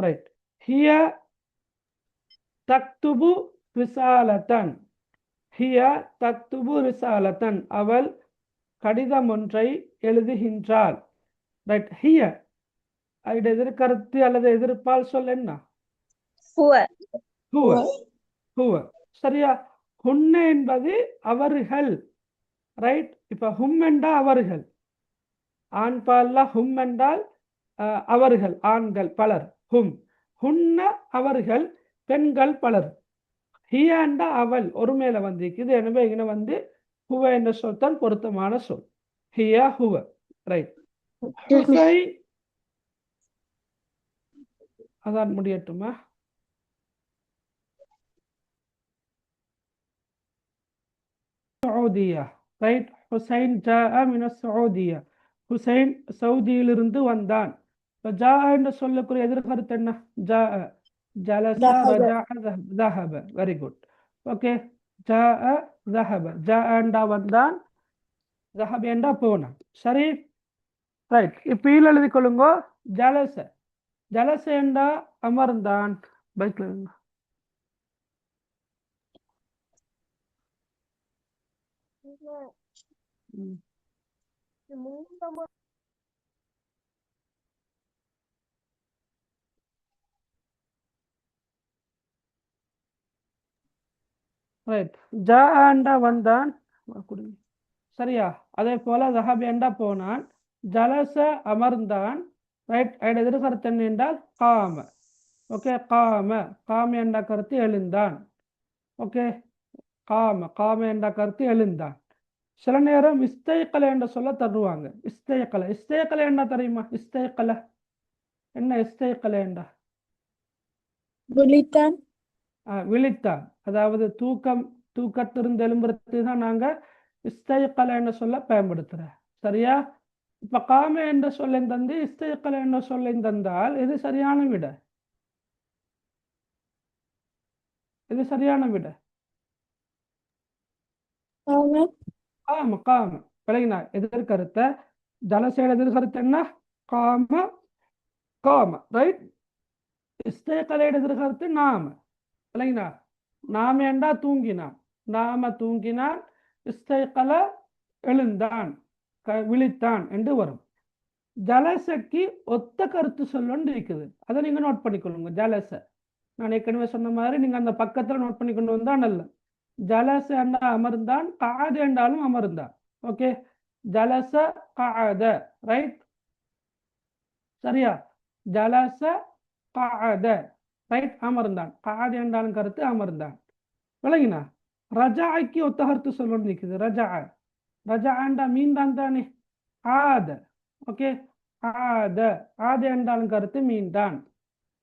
ரைட், ஹிய தக்துபு ரிசாலத்தன். ஹிய தக்துபு ரிசாலத்தன். அவள் கடிதம் ஒன்றை எழுதுகின்றாள். ரைட். ஹிய அது எதிர்கருத்து அல்லது எதிர்ப்பால் சொல் என்ன? ஹுவ. ஹுவ. ஹுவ. சரியா? ஹுன்ன என்பது அவர்கள். ரைட். இப்ப ஹும் என்றால் அவர்கள். ஆண் பால்ல ஹும் என்றால் அவர்கள், ஆண்கள் பலர். ஹும். ஹுன்ன அவர்கள், பெண்கள் பலர். ஹிய என்றா அவள் ஒருமையில வந்திருக்குது. எனவே இங்க வந்து ஹுவ என்ற சொல் தான் பொருத்தமான சொல். ஹிய ஹுவ. ரைட். ஹுசைன் அதான் முடியட்டுமா? சவுதியா. ரைட். ஹுசைன் ஜாஅ மின சவுதியா. ஹுசைன் சவுதியிலிருந்து வந்தான். இப்ப ஜாஅ என்ற சொல்லுக்குரிய எதிர்கருத்து என்ன? ஜாஅ, ஜலச, ரஜா, ذهب. Very good. ஓகே. ஜாஅ ذهب. ஜாஅ என்றா வந்தான், ذهب என்றா போனான். சரி. ரைட். இப்ப இதில் எழுதி கொள்ளுங்க. ஜலச. ஜலச என்றா அமர்ந்தான். பைக்ல ரைட். ஜாண்டா வந்தான். சரியா? அதே போல ذهب என்றா போனான், ஜலச அமர்ந்தான். ரைட். எதிர்கருத்து என்ன என்றால் காம. ஓகே. காம. காம என்ற கருத்து எழுந்தான். ஓகே. காம. காம என்ற கருத்து எழுந்தான். சில நேரம் இஸ்தைக்கல என்ற சொல்ல தருவாங்க. இஸ்தைக்கல. இஸ்தைக்கல என்ன தெரியுமா? இஸ்தைக்கல என்ன? இஸ்தைக்கல என்றா விழித்தான். விழித்தான். அதாவது தூக்கத்திலிருந்து எழும்புறதுக்கு தான் நாங்க இஸ்தைக்கல என்ற சொல்ல பயன்படுத்துறோம். சரியா? இப்ப காம என்ற சொல்லை தந்து இஸ்தைக்கல என்ற சொல்லை தந்தால் இது சரியான விட. இது சரியான விட. காம. காம. விளங்கினா? எதிர்கருத்த ஜலசேட எதிர்கருத்து என்ன? காம. காம. ரைட். இஸ்தைக்கலையோட எதிர்கருத்து நாம. விளங்கினா? நாம என்றா தூங்கினான். நாம தூங்கினான். இஸ்தைக்கல எழுந்தான், விழித்தான் என்று வரும். ஜலசக்கு ஒத்த கருத்து சொல்லொன்று இருக்குது. அதை நீங்க நோட் பண்ணிக்கொள்ளுங்க. ஜலச நான் ஏற்கனவே சொன்ன மாதிரி நீங்க அந்த பக்கத்துல நோட் பண்ணி கொண்டு வந்தா நல்ல. ஜலச என்றா அமர்ந்தான், காது என்றாலும் அமர்ந்தான். ஓகே. ஜலச காத. ரைட். சரியா? ஜலச காத. ரைட். அமர்ந்தான். காது என்றாலும் கருத்து அமர்ந்தான். விளங்கினா? ரஜாய்க்கு ஒத்த கருத்து சொல்லொன்று இருக்குது. ரஜா. ரஜா என்றா மீண்டான் தானே. ஆத. ஓகே. ஆத. ஆத என்றாலும் கருத்து மீண்டான்.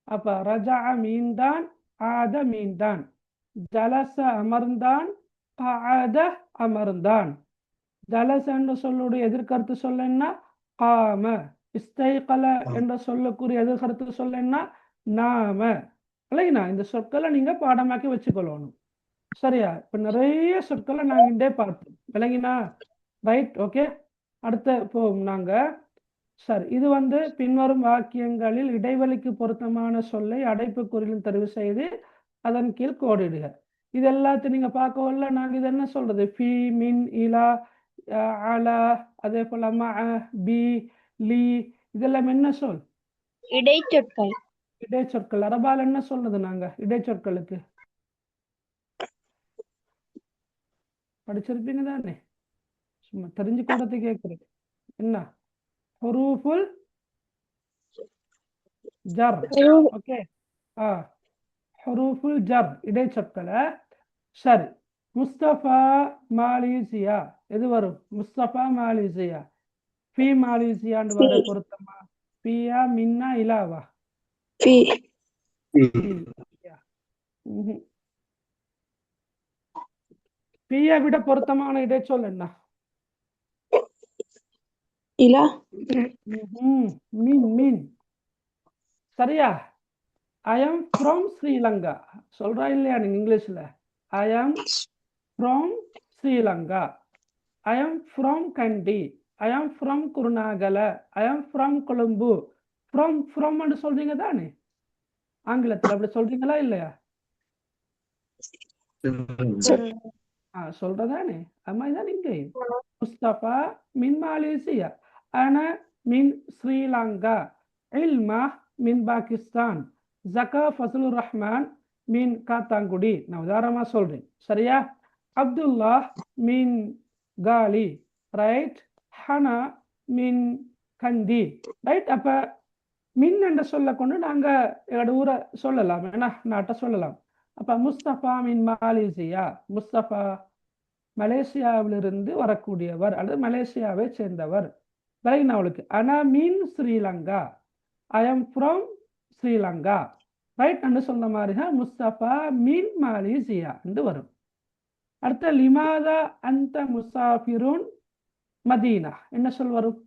அப்ப ரஜா மீண்டான், ஆத மீண்டான். ஜலச அமர்ந்தான், காத அமர்ந்தான். ஜலச என்ற சொல்லுடைய எதிர்கருத்து சொல்ல என்ன? காம. இஸ்தைகல என்ற சொல்லுக்குரிய எதிர்கருத்து சொல்ல என்ன? நாம. இல்லைங்களா? இந்த சொற்களை நீங்க பாடமாக்கி வச்சுக்கொள்ளணும். சரியா? இப்ப நிறைய சொற்களை நாங்க இண்டே பார்த்தோம். விளங்கினா? ரைட். ஓகே. அடுத்த போவோம் நாங்க. சரி. இது வந்து பின்வரும் வாக்கியங்களில் இடைவெளிக்கு பொருத்தமான சொல்லை அடைப்புக்குறியில் தெரிவு செய்து அதன் கீழ் கோடிடுக. இது எல்லாத்தையும் நீங்க பார்க்கவில்ல. நாங்க இது என்ன சொல்றது? ஃபி, மின், இலா, அலா, அதே போல பி, லி, இதெல்லாம் என்ன சொல்? இடைச்சொற்கள். இடைச்சொற்கள். அரபால் என்ன சொல்றது நாங்க இடைச்சொற்களுக்கு? படிச்சிருப்பீங்க தானே? சும்மா தெரிஞ்சு கொண்டது கேட்குறேன். என்ன? ஹுரூஃபுல் ஜர். ஓகே. ஹுரூஃபுல் ஜர் இடைச்சொற்களை. சரி. முஸ்தபா மாலேசியா எது வரும்? முஸ்தபா மாலேசியா. ஃபி மாலேசியான்னு வர பொருத்தமா? ஃபியா, மின்னா, இலாவா? ஃபியை விட பொருத்தமான இடைச்சொல் என்ன? இலா. மீன். மீன். சரியா? ஐ எம் ஃப்ரம் ஸ்ரீலங்கா சொல்றா இல்லையா நீங்க இங்கிலீஷ்ல? ஐ am from Sri Lanka. I am from Kandy. I am from Kurunegala. I am from Colombo. From சொல்றீங்க தானே ஆங்கிலத்தில்? அப்படி சொல்றீங்களா இல்லையா? சொல்றதானே அம்மாதான் இங்கே முஸ்தபா மின் மலேசியா அன மின் ஸ்ரீலங்கா இல்மா மின் பாகிஸ்தான் ஜக்கா ஃபசலுர் ரஹ்மான் மின் காத்தாங்குடி நான் உதாரணமா சொல்றேன் சரியா அப்துல்லா மின் காலி ரைட் ஹனா மின் கண்டி ரைட் அப்ப மின் என்ற சொல்ல கொண்டு நாங்க எங்களோட ஊரை சொல்லலாம் ஏன்னா நாட்டை சொல்லலாம் அப்ப முஸ்தபா மின் மலேசியா முஸ்தபா மலேசியாவிலிருந்து வரக்கூடியவர் அல்லது மலேசியாவை சேர்ந்தவர் அவளுக்கு ஆனா மீன் Sri Lanka I am from Sri Lanka right என்று சொன்ன மாதிரி தான் முஸ்தபா மீன் மலேசியா என்று வரும் அடுத்த லிமாதா அந்த முசாஃபிருன் மதீனா என்ன சொல் வரும்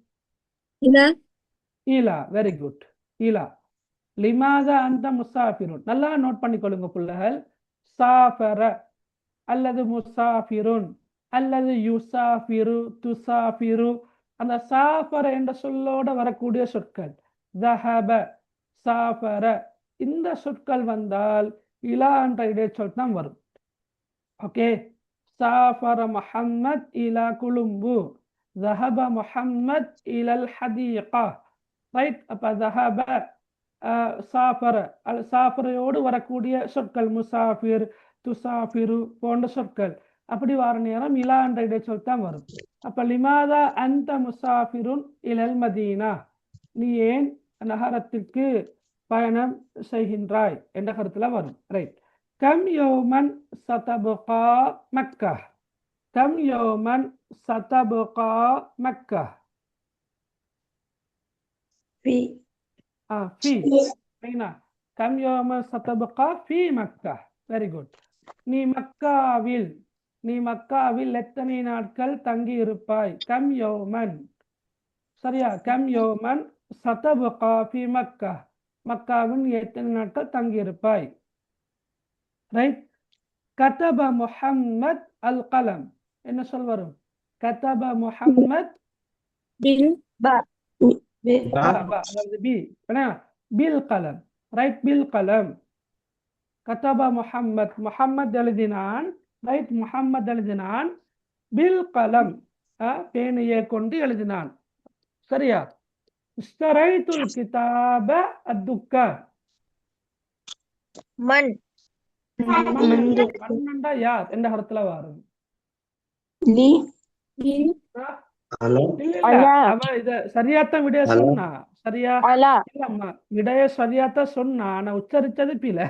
ஈலா வெரி குட் ஈலா லிமாதா அந்த முசாஃபிருன் நல்லா நோட் பண்ணிக்கொள்ளுங்க பிள்ளைகள் சாஃபர அல்லது முசாஃபிருன் அல்லது யுசாஃபிரு துசாஃபிரு அந்த சாஃபர என்ற சொல்லோட வரக்கூடிய சொற்கள் தஹப சாஃபர இந்த சொற்கள் வந்தால் இலா என்ற இடைச்சொல் தான் வரும் ஓகே சாஃபர முஹம்மத் இலா கொழும்பு ذهب முஹம்மத் இலல் ஹதீகா ரைட் அப்ப ذهب சாஃபர சாஃபரையோடு வரக்கூடிய சொற்கள் முசாஃபிர் துசாஃபிரு போன்ற சொற்கள் அப்படி வர நேரம் இலா என்ற இடைச்சொல் தான் வரும் அப்ப லிமாதா அந்த முசாஃபிருன் இலல் மதீனா நீ ஏன் நகரத்திற்கு பயணம் செய்கின்றாய் என்ற கருத்துல வரும் ரைட் கம் யௌமன் சதபுகா மக்கா கம் யௌமன் சதபுகா மக்கா في في هنا كم يوما ستبقى في مكة very good நீ மக்காவில் எத்தனை நாட்கள் தங்கி இருப்பாய் கம் யௌமன் சரியா கம் யௌமன் சதபுகா ஃபி மக்கா மக்காவில் எத்தனை நாட்கள் தங்கி இருப்பாய் ரைட் கதப முஹம்மத் அல் கலம் என்ன சொல் வரும் கதப முஹம்மத் பில் கலம் ரைட் பில் கலம் கதப முஹம்மத் எழுதினான் ரைட் முஹம்மத் எழுதினான் பில் கலம் பேனையை கொண்டு எழுதினான் சரியா இஸ்தரைத்துல் கிதாப அத்துக்கான் من மன்னண்டா யார் என்ற கருத்துல வரும் لي அவ இத சரியாத்தான் விடைய சொன்னா சரியா இல்லம்மா விடைய சரியாத்தான் சொன்னா ஆனா உச்சரிச்சது பில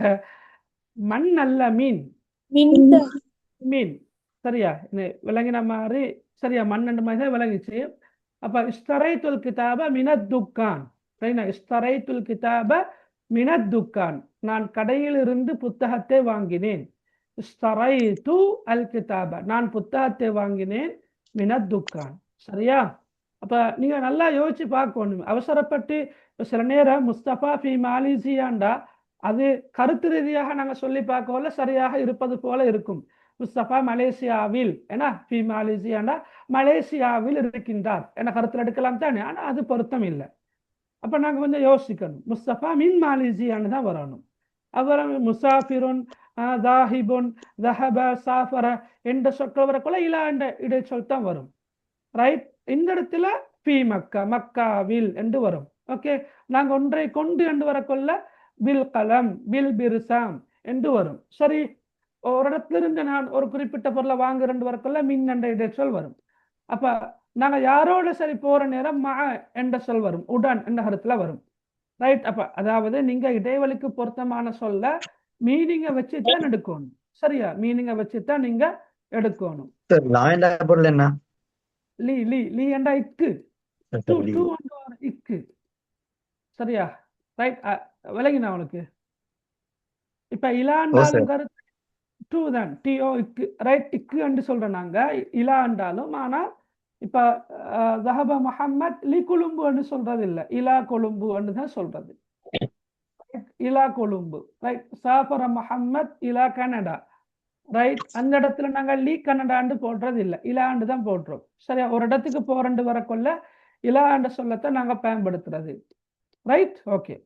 மண் அல்ல மீன் மீன் சரியா விளங்கின மாதிரி சரியா மண் மாதிரி தான் விளங்கிச்சு அப்ப இஸ்தரைத்துல் கிதாப மினத் துக்கான் இஸ்தரைத்துல் கிதாப மினத் துக்கான் நான் கடையில் இருந்து புத்தகத்தை வாங்கினேன் இஸ்தரைத்து அல் கிதாப நான் புத்தகத்தை வாங்கினேன் மினத் துக்கான் சரியா அப்ப நீங்க நல்லா யோசிச்சு பார்க்கணும் அவசரப்பட்டு சில நேரம் முஸ்தபா ஃபி மலேசியாண்டா அது கருத்து ரீதியாக நாங்க சொல்லி பார்க்கல சரியாக இருப்பது போல இருக்கும் முஸ்தபா மலேசியாவில் ஏன்னா ஃபி மலேசியாண்டா மலேசியாவில் இருக்கின்றார் என கருத்துல எடுக்கலாம் தானே ஆனா அது பொருத்தம் இல்லை அப்ப நாங்க கொஞ்சம் யோசிக்கணும் முஸ்தபா மின் மலேசியான்னு தான் வரணும் அப்புறம் முசாஃபிருன் தாஹிபுன் தஹப சாஃபர என்ற சொற்கள் வரக்குள்ள இலா என்ற இடைச்சொல் தான் வரும் ரைட் இந்த இடத்துல ஃபி மக்கா மக்காவில் என்று வரும் ஓகே நாங்க ஒன்றை கொண்டு என்று வரக்குள்ள பில் கலம் பில் பிர்சாம் என்று வரும் சரி ஒரு இடத்துல இருந்து நான் ஒரு குறிப்பிட்ட பொருளை வாங்குறேன் வரக்குள்ள மின் என்ற இடைச்சொல் வரும் அப்ப நாங்க யாரோட சரி போற நேரம் மா என்ற சொல் வரும் உடன் என்ற கருத்துல வரும் ரைட் அப்ப அதாவது நீங்க இடைவெளிக்கு பொருத்தமான சொல்ல மீனிங்க வச்சுதான் எடுக்கணும் சரியா மீனிங்க வச்சுதான் நீங்க எடுக்கணும் பொருள் என்ன லீ லீ லீ என்ற இக்கு இக்கு சரியா ரைட் விலகினா அவனுக்கு இப்ப இலாண்டாலும் கருத்து டூ தான் டிஓ இக்கு ரைட் இக்கு என்று சொல்றோம் நாங்க இலாண்டாலும் ஆனா இப்ப தஹப முஹம்மத் லி கொழும்பு என்று சொல்றது இல்லை இலா கொழும்பு என்று தான் சொல்றது இலா கொழும்பு ரைட் சாஃபர முஹம்மத் இலா கனடா ரைட் அந்த இடத்துல நாங்க லீ கனடாண்டு போடுறது இல்லை இலாண்டு தான் போடுறோம் சரியா ஒரு இடத்துக்கு போறண்டு வரக்குள்ள இலாண்டு சொல்லத்தை நாங்க பயன்படுத்துறது ரைட் ஓகே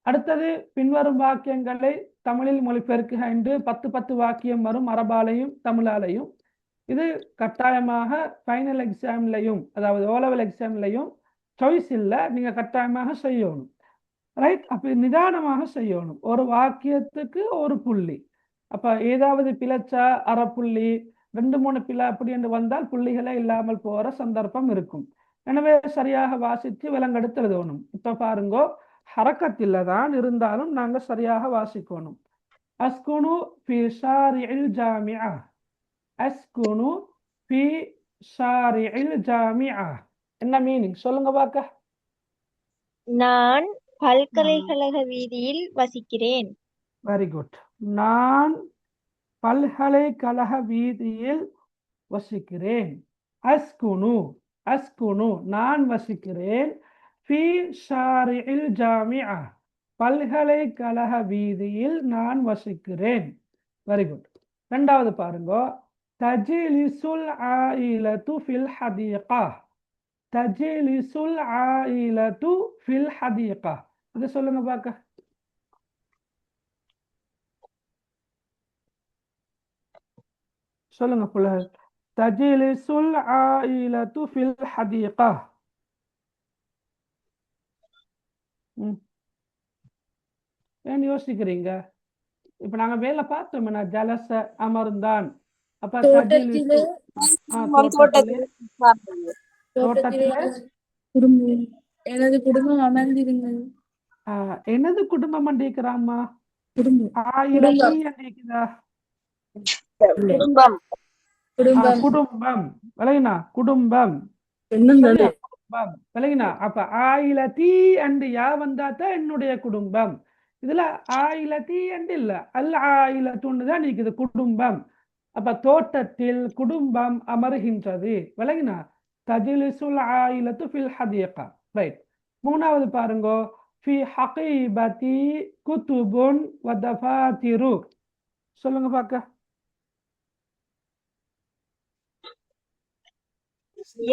அடுத்தது பின்வரும் வாக்கியங்களை தமிழில் மொழிபெயர்க்குக என்று 10 வாக்கியம் வரும் அரபாலையும் தமிழாலையும். இது கட்டாயமாக ஃபைனல் எக்ஸாம்லையும் அதாவது ஓலெவல் எக்ஸாம்லையும் சாய்ஸ் இல்லை, நீங்கள் கட்டாயமாக செய்யணும். ரைட், அப்போ நிதானமாக செய்யணும். ஒரு வாக்கியத்துக்கு ஒரு புள்ளி. அப்போ ஏதாவது பிழைச்சா அரை புள்ளி 2-3 பிழை அப்படி என்று வந்தால் புள்ளிகளே இல்லாமல் போகிற சந்தர்ப்பம் இருக்கும். எனவே சரியாக வாசித்து விலங்கெடுத்து எழுதணும். இப்போ பாருங்கோ, ஹரக்கத்தில் தான் இருந்தாலும் நாங்கள் சரியாக வாசிக்கணும். அஸ்குனு ஃபி ஷாரிஇல் ஜாமிஆ, அஸ்குனு ஃபி ஷாரிஇல் ஜாமிஆ. என்ன மீனிங் சொல்லுங்க பார்க்க. நான் பல்கலைக்கழக வீதியில் வசிக்கிறேன். Very good. நான் பல்கலைக்கழக வீதியில் வசிக்கிறேன். அஸ்குனு, அஸ்குனு நான் வசிக்கிறேன். ஃபி ஷாரிஇல் ஜாமிஆ, பல்கலைக்கழக வீதியில் நான் வசிக்கிறேன். Very good. ரெண்டாவது பாருங்க, தஜ்லிசுல் ஆயிலத்து ஃபில் ஹதீகா, தஜ்லிசுல் ஆயிலத்து ஃபில் ஹதீகா. இது சொல்லுங்க பார்க்க. சொல்லுங்க புள்ளகள். தஜ்லிசுல் ஆயிலத்து ஃபில் ஹதீகா. ஏன் யோசிக்கிறீங்க? இப்ப நாங்க வேலை பார்த்தோம், ஜலச அமர்ந்தான். அப்ப தஜ்லிசு தோட்டத்திலே எனது குடும்பம் அமர்ந்திருந்தது. எனது குடும்பம் அண்டிக்கிறாமா? குடும்பம் ஆயிரத்தி அண்டிக்குதா? குடும்பம் குடும்பம் விலகினா, குடும்பம் குடும்பம் விலகினா. அப்ப ஆயிலத்தி அண்டு யா வந்தாத்தான் என்னுடைய குடும்பம். இதுல ஆயிலத்தி அண்டு இல்ல, அல் ஆயிலத்துன்னு தான் நிக்குது, குடும்பம். அப்ப தோட்டத்தில் குடும்பம் அமர்கின்றது. விலகினா, தஜ்லிசுல் ஆயிலத்து ஃபில் ஹதீகா. ரைட். மூணாவது பாருங்க, ஃபி ஹகீபதி குதுபுன் வ தஃபாத்திரு. சொல்லுங்க பார்க்க.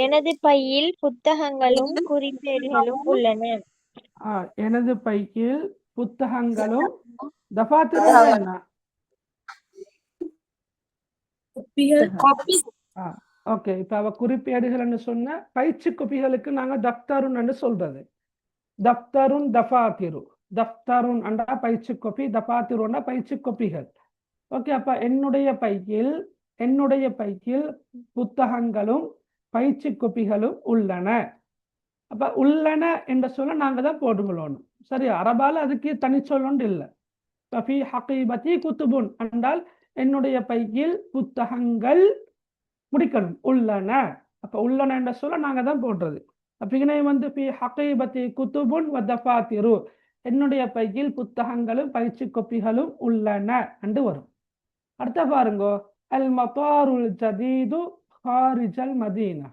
எனது பையில் புத்தகங்களும் குறிப்பேடுகளும் உள்ளன. எனது பையில் புத்தகங்களும் தஃபாத்திரு என்ன? ஓகே. இப்ப அவ குறிப்பேடுகள் சொன்ன பயிற்சி கொப்பிகளுக்கு நாங்க தப்தருன்னு சொல்றது. தப்தருன் தஃபாத்திரு. தப்தருன் அண்டா பயிற்சி கொப்பி, தஃபாத்திருன்னா பயிற்சி கொப்பிகள். ஓகே. அப்ப என்னுடைய பையில் புத்தகங்களும் பயிற்சி கொப்பிகளும் உள்ளன. அப்ப உள்ளன என்ற சொல்ல நாங்க தான் போட்டுங்களோம். சரி, அரபால அதுக்கு தனி சொல்லொண்டு இல்லை. ஃபி ஹகீபதி குதுபுன் என்றால் என்னுடைய பையில் புத்தகங்கள் முடிக்கணும், உள்ளன. அப்ப உள்ளன என்ற சொல்ல நாங்க தான் போடுறது. அப்ப வந்து ஃபி ஹகீபதி குதுபுன் வ தஃபாத்திரு, என்னுடைய பையில் புத்தகங்களும் பயிற்சி கொப்பிகளும் உள்ளன என்று வரும். அடுத்த பாருங்க, அல் மதாருல் ஜதீது ஹாரிஜல் மதீனா.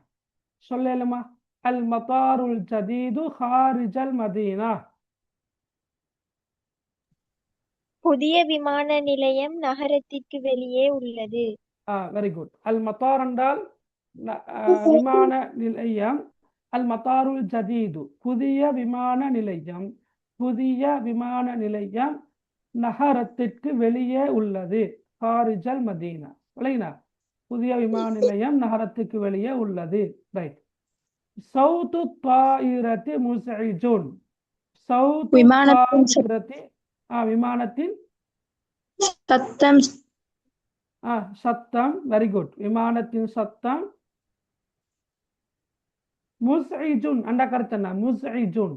சொல்லலுமா? அல் மதாருல் ஜதீது ஹாரிஜல் மதீனா. புதிய விமான நிலையம் நகரத்திற்கு வெளியே உள்ளது. Very good. அல் மதார் என்றால் விமான நிலையம். அல் மதாருல் ஜதீது புதிய விமான நிலையம். புதிய விமான நிலையம் நகரத்திற்கு வெளியே உள்ளது. ஹாரிஜல் மதீனா. விளங்கினா? புதிய விமான நிலையம் நகரத்துக்கு வெளியே உள்ளது. ரைட். சௌத்து தாயிரத்தி முஸ்இஜுன். சௌத்து தாயிரத்தி விமானத்தின் சத்தம். சத்தம். Very good. விமானத்தின் சத்தம். முஸ்இஜுன் அண்ட கருத்தன்னா முஸ்இஜுன்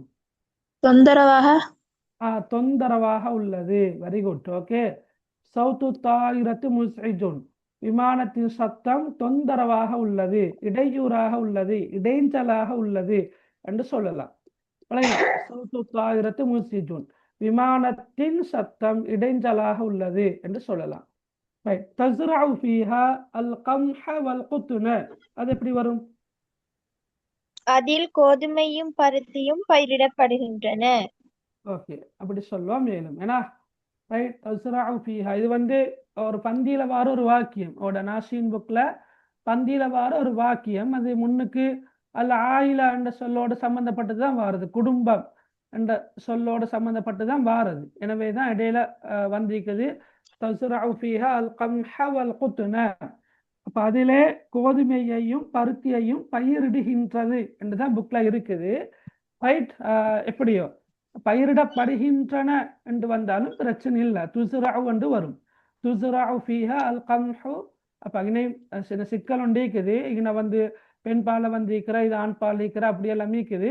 தொந்தரவாக உள்ளது. Very good. ஓகே. சௌத்து தாயிரத்து முஸ்இஜுன், விமானத்தின் சத்தம் தொந்தரவாக உள்ளது, இடையூறாக உள்ளது, இடைஞ்சலாக உள்ளது என்று சொல்லலாம். சௌத்து தாயிரத்து முஸ்இஜுன், விமானத்தின் சத்தம் இடைஞ்சலாக உள்ளது என்று சொல்லலாம். தஸ்ரஉ ஃபீஹா அல் கம்ஹ வல் குத்ன. அது எப்படி வரும்? அதில் கோதுமையும் பருத்தியும் பயிரிடப்படுகின்றன. ஓகே, அப்படி சொல்லுவோம். மேலும் ஏன்னா ரைட், தஸ்ரஉ ஃபீஹா இது வந்து ஒரு பந்தியில வார ஒரு வாக்கியம். அவட நாசின் புக்ல பந்தியில வார ஒரு வாக்கியம். அது முன்னுக்கு அல்ல ஆயிலா என்ற சொல்லோட சம்பந்தப்பட்டது தான் வருது. குடும்பம் என்ற சொல்லோட சம்பந்தப்பட்டு தான் வாரது. எனவே தான் இடையில வந்திருக்குது தஸ்ரஉ ஃபீஹா அல் கம்ஹ வல் குத்ன. அப்ப அதிலே கோதுமையையும் பருத்தியையும் பயிரிடுகின்றது என்றுதான் புக்ல இருக்குது. ரைட், எப்படியோ பயிரிடப்படுகின்றன என்று வந்தாலும் பிரச்சனை இல்லை, துஸ்ரஉ என்று வரும். துஸ்ரஉ ஃபீஹா அல் கம்ஹு. அப்ப இங்கே சில சிக்கல் ஒன்றே இருக்குது. இங்கே வந்து பெண் பாலை வந்து இருக்கிற, இது ஆண் பால் இருக்கிற, அப்படி எல்லாம் இருக்குது.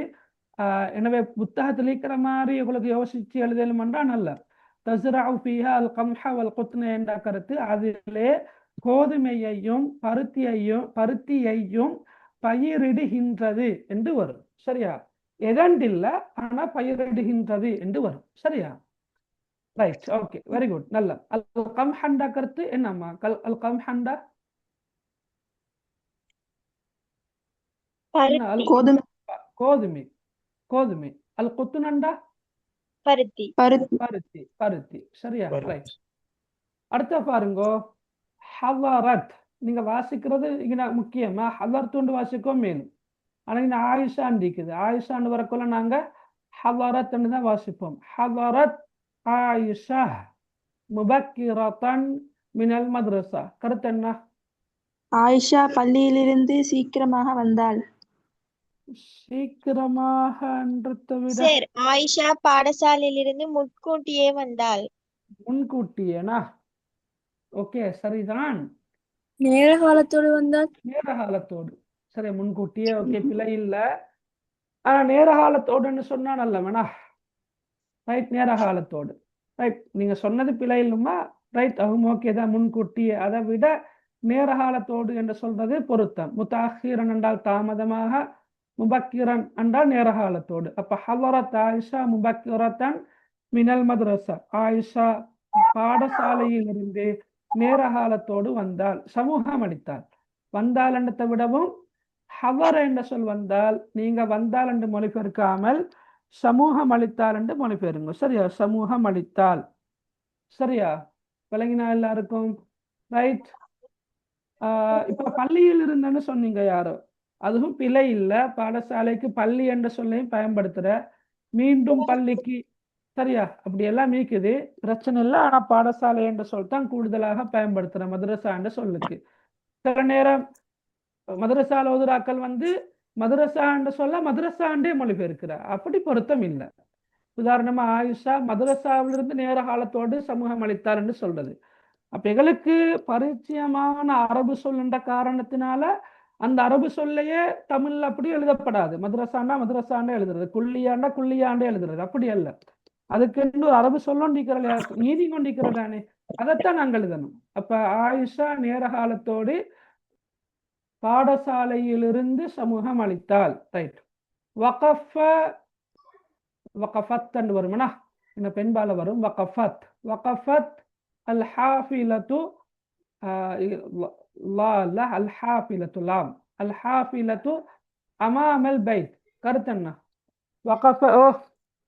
எனவே புத்தகத்தில் இருக்கிற மாதிரி உங்களுக்கு யோசிச்சு எழுதலுமென்றா நல்ல. தஸ்ரஉ ஃபீஹா அல் கம்ஹ வல் குத்ன என்ற கருத்து அதிலே கோதுமையையும் பருத்தியையும் பயிரிடுகின்றது என்று வரும். சரியா? எதண்டில்ல, ஆனா பயிரிடுகின்றது என்று வரும். சரியா? ரைட், ஓகே, வெரி குட், நல்ல. அல் கம்ஹண்டா கருத்து என்னம்மா? அல் கம்ஹண்டா கோதுமை கோதுமை கோதுமை. அல் குத்துனண்டா பருத்தி. பருத்தி பருத்தி. சரியா? ரைட். அடுத்த பாருங்கோ, ஹலரத். நீங்க வாசிக்கிறது இங்க முக்கியமா ஹலர்த்துண்டு வாசிக்கோ மேலும். ஆனா இங்க ஆயிஷான் இருக்குது. ஆயிஷான்னு வரக்குள்ள நாங்க ஹலரத்ன்னு தான் வாசிப்போம். ஹலரத் ஆயிஷா முபக்கிரத்தன் மினல் மദ്രസா. கருத்து என்ன? ஆயிஷா பள்ளியிலிருந்து சீக்கிரமாக வந்தாள். சீக்கிரமாகன்றதை விட சரி, ஆயிஷா பாடசாலையிலிருந்து முன்கூட்டியே வந்தாள். முன்கூட்டியேனா? ஓகே, சரிதான். நேர காலத்தோடு வந்தால் நேர காலத்தோடு. சரி, முன்கூட்டியே, ஓகே, பிழை இல்ல. ஆனா நேர காலத்தோடுன்னு சொன்னா நல்ல வேணா. ரைட், நேர காலத்தோடு. ரைட், நீங்க சொன்னது பிழை இல்லைமா? ரைட், அதுவும் ஓகே தான், முன்கூட்டியே. அதை விட நேர காலத்தோடு என்று சொல்றது பொருத்தம். முத்தாஹிரன் என்றால் தாமதமாக, முபக்கிரன் என்றால் நேர காலத்தோடு. அப்ப ஹலரத் ஆயிஷா முபக்கிரத்தன் மினல் மദ്രസா. ஆயிஷா பாடசாலையிலிருந்து நேர காலத்தோடு வந்தால், சமூகம் அளித்தாள். வந்தால் என்றதை விடவும் ஹலர என்ற சொல் வந்தால் நீங்க வந்தால் என்று மொழிபெயர்க்காமல் சமூகம் அளித்தால் என்று மொழிபெயருங்க. சரியா? சமூகம் அளித்தால். சரியா? விளங்கினா எல்லாருக்கும்? ரைட். இப்ப பள்ளியில் இருந்தேன்னு சொன்னீங்க யாரோ, அதுவும் பிழை இல்லை. பாடசாலைக்கு பள்ளி என்ற சொல்லையும் பயன்படுத்துற, மீண்டும் பள்ளிக்கு. சரியா? அப்படி எல்லாம் மீக்குது, பிரச்சனை இல்லை. ஆனா பாடசாலை என்ற சொல் தான் கூடுதலாக பயன்படுத்துற மദ്രസா என்ற சொல்லுக்கு. சில நேரம் மദ്രസാல ஓதுராக்கள் வந்து மദ്രസா என்ற சொல்ல மദ്രസാண்டே மொழிபெயர்க்கிற, அப்படி பொருத்தம் இல்லை. உதாரணமா ஆயிஷா மദ്രസാவிலிருந்து நேர காலத்தோடு சமூகம் அளித்தார் என்று சொல்றது. அப்ப எங்களுக்கு பரிச்சயமான அரபு சொல் என்ற காரணத்தினால அந்த அரபு சொல்லையே தமிழ்ல அப்படி எழுதப்படாது. மദ്രസാண்டா மദ്രസാண்டே எழுதுறது, குள்ளியாண்டா குள்ளியாண்டே எழுதுறது, அப்படி அல்ல. அதுக்கு ஒரு அரபு சொல்லொண்டிக்கிற நீதி கொண்டிருக்கிறதானே, அதைத்தான் நாங்கள் எழுதணும். அப்ப ஆயிஷா நேர காலத்தோடு பாடசாலையிலிருந்து சமூகம் அளித்தாள். ரைட். வகஃபத் என்று வருமனா, இந்த பெண்பால வரும். வகஃபத் அல் ஹாஃபிலத்து அல் ஹாஃபிலத்து லாம் அல் ஹாஃபிலத்து அமாமல் பைத். கருத்து என்ன? வகஃப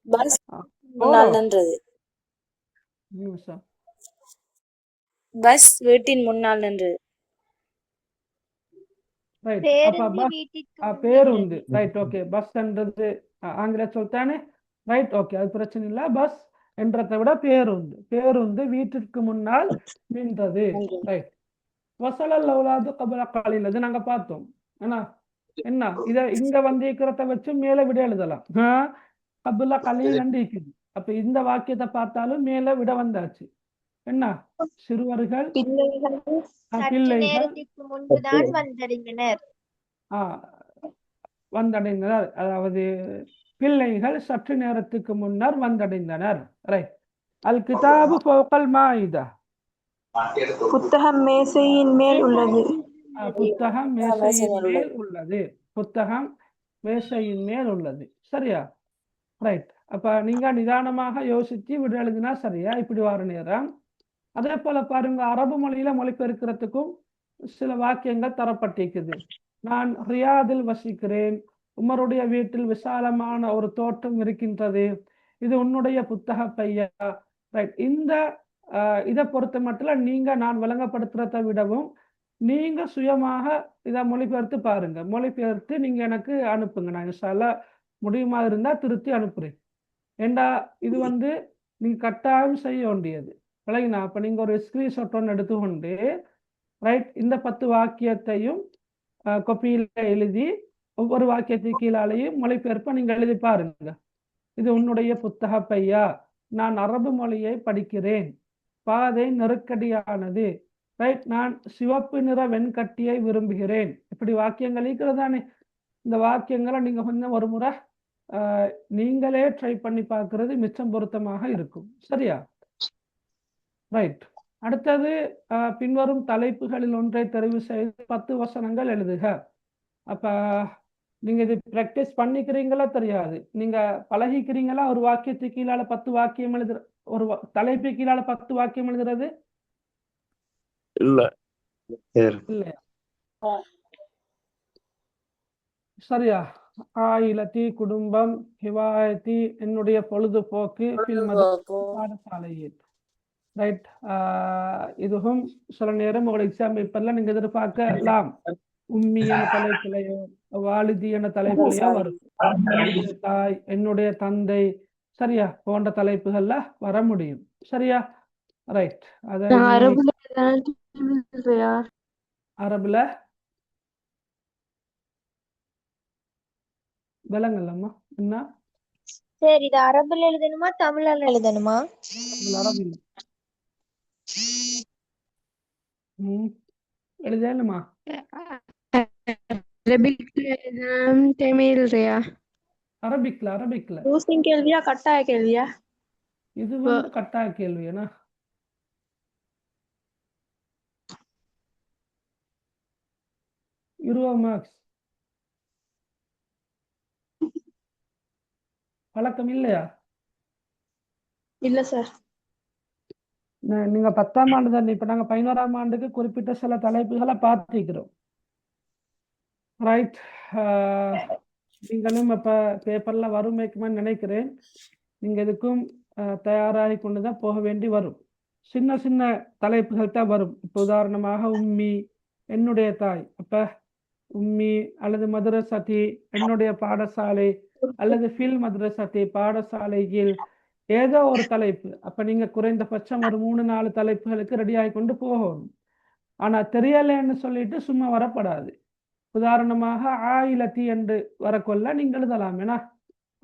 பஸ் முன்னால் நின்றது. பஸ் வீட்டின் முன்னால் நின்றது. பேருந்து. Right, okay. பஸ் என்றது ஆங்கில சொல்லிட்டானே. ரைட், ஓகே, அது பிரச்சனை இல்லை. பஸ் என்றதை விட பேருந்து வீட்டிற்கு முன்னால் நின்றது. ரைட். வசலல் அவுலாது கபல காலில், அது நாங்க பார்த்தோம். என்ன இத இங்க வந்திருக்கிறத வச்சு மேல விட எழுதலாம். கபுல கலில் இருக்குது. அப்ப இந்த வாக்கியத்தை பார்த்தாலும் மேல விட வந்தாச்சு. என்ன? சிறுவர்கள் முன்புதான் வந்தடைந்தனர். வந்தடைந்தனர், அதாவது பிள்ளைகள் சற்று நேரத்துக்கு முன்னர் வந்தடைந்தனர். ரைட். அல் கிதாபு ஃபௌகல் மாயிதா. புத்தகம் மேசையின் மேல் உள்ளது. புத்தகம் மேசையின் மேல் உள்ளது. புத்தகம் மேசையின் மேல் உள்ளது. சரியா? ரைட். அப்ப நீங்க நிதானமாக யோசிச்சு விட எழுதினா சரியா? இப்படி வர நேரம். அதே போல பாருங்க, அரபு மொழியில மொழிபெயர்க்கிறதுக்கும் சில வாக்கியங்கள் தரப்பட்டிருக்குது. நான் ரியாதில் வசிக்கிறேன், உமருடைய வீட்டில் விசாலமான ஒரு தோட்டம் இருக்கின்றது, இது உன்னுடைய புத்தக பையா. ரைட். இந்த இதை பொறுத்த மட்டும் நீங்க நான் விளங்கப்படுத்துறதை விடவும் நீங்க சுயமாக இதை மொழிபெயர்த்து பாருங்க. மொழிபெயர்த்து நீங்க எனக்கு அனுப்புங்க. நான் இன்ஷா அல்லாஹ் முடியுமா இருந்தா திருத்தி அனுப்புறேன். ஏண்டா இது வந்து நீங்க கட்டாயம் செய்ய வேண்டியது. விளங்கினா? அப்ப நீங்க ஒரு ஸ்கிரீன்ஷாட் ஒன்று எடுத்துக்கொண்டு ரைட் இந்த 10 வாக்கியத்தையும் கொப்பியில் எழுதி ஒவ்வொரு வாக்கியத்துக்கு கீழாலையும் மொழிபெயர்ப்ப நீங்க எழுதி பாருங்க. இது உன்னுடைய புத்தக பையா, நான் அரபு மொழியை படிக்கிறேன், பாதை நெருக்கடியானது, ரைட், நான் சிவப்பு நிற வெண்கட்டியை விரும்புகிறேன். இப்படி வாக்கியங்கள் இருக்கிறதானே. இந்த வாக்கியங்களை நீங்க கொஞ்சம் ஒரு முறை நீங்களே ட்ரை பண்ணி பார்க்கறது மிச்சம் பொருத்தமாக இருக்கும். சரியா? ரைட். அடுத்தது பின்வரும் தலைப்புகளில் ஒன்றை தெரிவு செய்து 10 வசனங்கள் எழுதுக. அப்ப நீங்க இது பிராக்டிஸ் பண்ணிக்கிறீங்களா தெரியாது, நீங்க பழகிக்கிறீங்களா? ஒரு வாக்கியத்துக்கு கீழால 10 வாக்கியம் எழுதுற, ஒரு தலைப்பு கீழால 10 வாக்கியம் எழுதுறது இல்ல. இல்லையா? சரியா? ஆயிலத்தி குடும்பம், ஹிவாயத்தி என்னுடைய பொழுதுபோக்கு, பாடசாலையில். ரைட். இதுவும் சில நேரம் உங்களோட எக்ஸாம் பேப்பர்ல நீங்க எதிர்பார்க்கலாம். உம்மி என தலைப்பிலையோ வாலிதி என தலைப்பிலையோ வரும். என்னுடைய தாய், என்னுடைய தந்தை, சரியா, போன்ற தலைப்புகள்ல வர முடியும். சரியா? ரைட். அத அரபுல விலங்கல்லம்மா என்ன? சரி, இது அரபுல எழுதணுமா தமிழ்ல எழுதணுமா? அரபில் எழுதணுமா? அரபிக்ல லூசிங் கேள்வியா கட்டாய கேள்வியா? இது வந்து கட்டாய கேள்வி. ஏன்னா 20 மார்க்ஸ். பழக்கம் இல்லையா? இல்ல சார். நீங்க 10ஆம் ஆண்டு தானே, இப்ப நாங்க 11ஆம் ஆண்டுக்கு குறிப்பிட்ட சில தலைப்புகளை பார்த்திருக்கிறோம். ரைட். நீங்களும் இப்ப பேப்பர்ல வருமேக்குமான்னு நினைக்கிறேன். நீங்க இதுக்கும் தயாராகி கொண்டுதான் போக வேண்டி வரும். சின்ன சின்ன தலைப்புகள் தான் வரும். இப்ப உதாரணமாக உம்மி, என்னுடைய தாய். அப்ப உம்மி அல்லது மதரசதி, என்னுடைய பாடசாலை, அல்லது ஃபில் மதரசதி, பாடசாலையில் ஏதோ ஒரு தலைப்பு. அப்ப நீங்க குறைந்தபட்சம் ஒரு 3-4 தலைப்புகளுக்கு ரெடி ஆகி கொண்டு போகணும். ஆனா தெரியலன்னு சொல்லிட்டு சும்மா வரப்படாது. உதாரணமாக ஆயிலத்தி என்று வரக்கொள்ள நீங்க எழுதலாம். ஏன்னா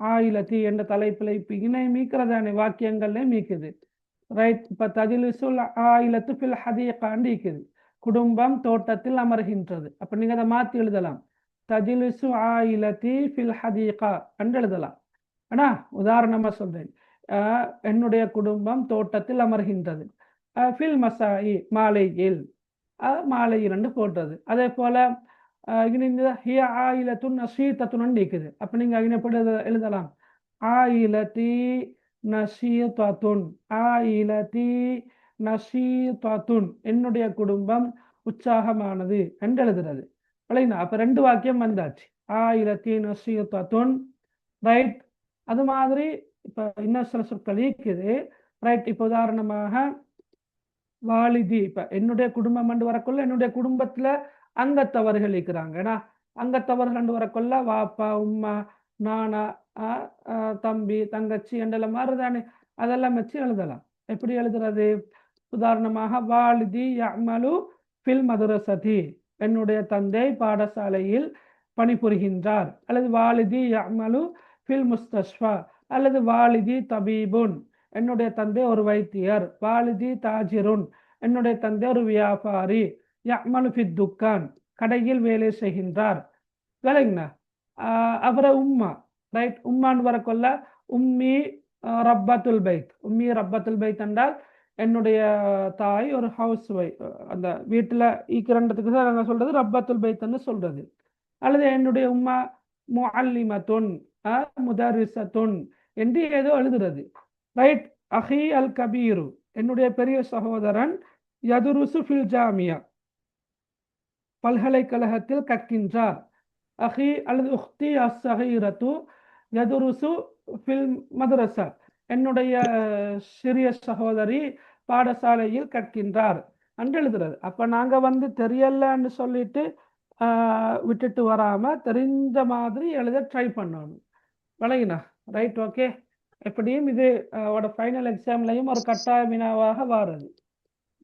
ஆயிலத்தி என்ற தலைப்புல இப்ப இணை மீக்கிறதானே, வாக்கியங்கள்ல மீக்குது. ரைட். இப்ப தஜிலிசுல் ஆயிலத்து ஃபில் ஹதீகான்னு இருக்குது, குடும்பம் தோட்டத்தில் அமர்கின்றது. அப்ப நீங்க அதை மாத்தி எழுதலாம், தஜிலிசு ஆயிலத்தி ஃபில் ஹதீகா என்று எழுதலாம். ஆனா உதாரணமா சொல்றேன், என்னுடைய குடும்பம் தோட்டத்தில் அமர்கின்றது. ஃபில் மசாயி மாலையில், மாலையில் என்று போட்டது. அதே போல ஹிய ஆயிலத்துன் நசீதத்துன்னு இருக்குது. அப்ப நீங்க எப்படி எழுதலாம், ஆயிலத்தி நசீதத்துன், ஆயிலத்தி நசீதத்துன், என்னுடைய குடும்பம் உற்சாகமானது என்று எழுதுறது. இல்லைங்களா? அப்ப 2 வாக்கியம் வந்தாச்சு, ஆயிலத்தி நசீதத்துன். ரைட். அது மாதிரி இப்ப இன்னும் சில சொற்கள் இருக்குது. ரைட். இப்ப உதாரணமாக வாலிதி, இப்ப என்னுடைய குடும்பம் என்று வரக்குள்ள என்னுடைய குடும்பத்துல அங்கத்தவர்கள் இருக்கிறாங்க. ஏன்னா அங்கத்தவர்கள் என்று வரக்குள்ள வாப்பா, உம்மா, நானா, தம்பி, தங்கச்சி என்றெல்லாம் மாறுதானே, அதெல்லாம் வச்சு எழுதலாம். எப்படி எழுதுறது? உதாரணமாக வாலிதி யஅமலு ஃபில் மதரசதி, என்னுடைய தந்தை பாடசாலையில் பணிபுரிகின்றார். அல்லது வாலிதி யஅமலு ஃபில் முஸ்தஷ்ஃபா, அல்லது வாலிதி தபீபுன், என்னுடைய தந்தை ஒரு வைத்தியர். வாலிதி தாஜிருன், என்னுடைய தந்தை ஒரு வியாபாரி. யஅமலு ஃபித் துக்கான், கடையில் வேலை செய்கின்றார். விளங்குனா? அப்புறம் உம்மா. ரைட். உம்மான்னு வரக்கொள்ள உம்மி ரப்பத்துல் பைத், உம்மி ரப்பத்துல் பைத் என்றால் என்னுடைய தாய் ஒரு ஹவுஸ் வைஃப், அந்த வீட்டுல ஈக்கிறன்றதுக்கு தான் நாங்க சொல்றது ரப்பத்துல் பைத்ன்னு சொல்றது. அல்லது என்னுடைய உம்மா முஅல்லிமத்துன், முதரிசத்துன் என்று ஏதோ எழுதுறது. ரைட். அஹி அல் கபீரு, என்னுடைய பெரிய சகோதரன், யதுருசு ஃபில் ஜாமியா, பல்கலைக்கழகத்தில் கற்கின்றார். அஹி அல்லது உக்தி அஸ்ஸகீரத்து யதுருசு ஃபில் மதரசா, என்னுடைய சிறிய சகோதரி பாடசாலையில் கற்கின்றார் என்று எழுதுறது. அப்ப நாங்க வந்து தெரியலன்னு சொல்லிட்டு விட்டுட்டு வராம தெரிஞ்ச மாதிரி எழுத ட்ரை பண்ணணும். விளங்கினா? ரைட். ஓகே. எப்படியும் இது ஃபைனல் எக்ஸாம்லையும் ஒரு கட்டாய வினாவாக வாருது.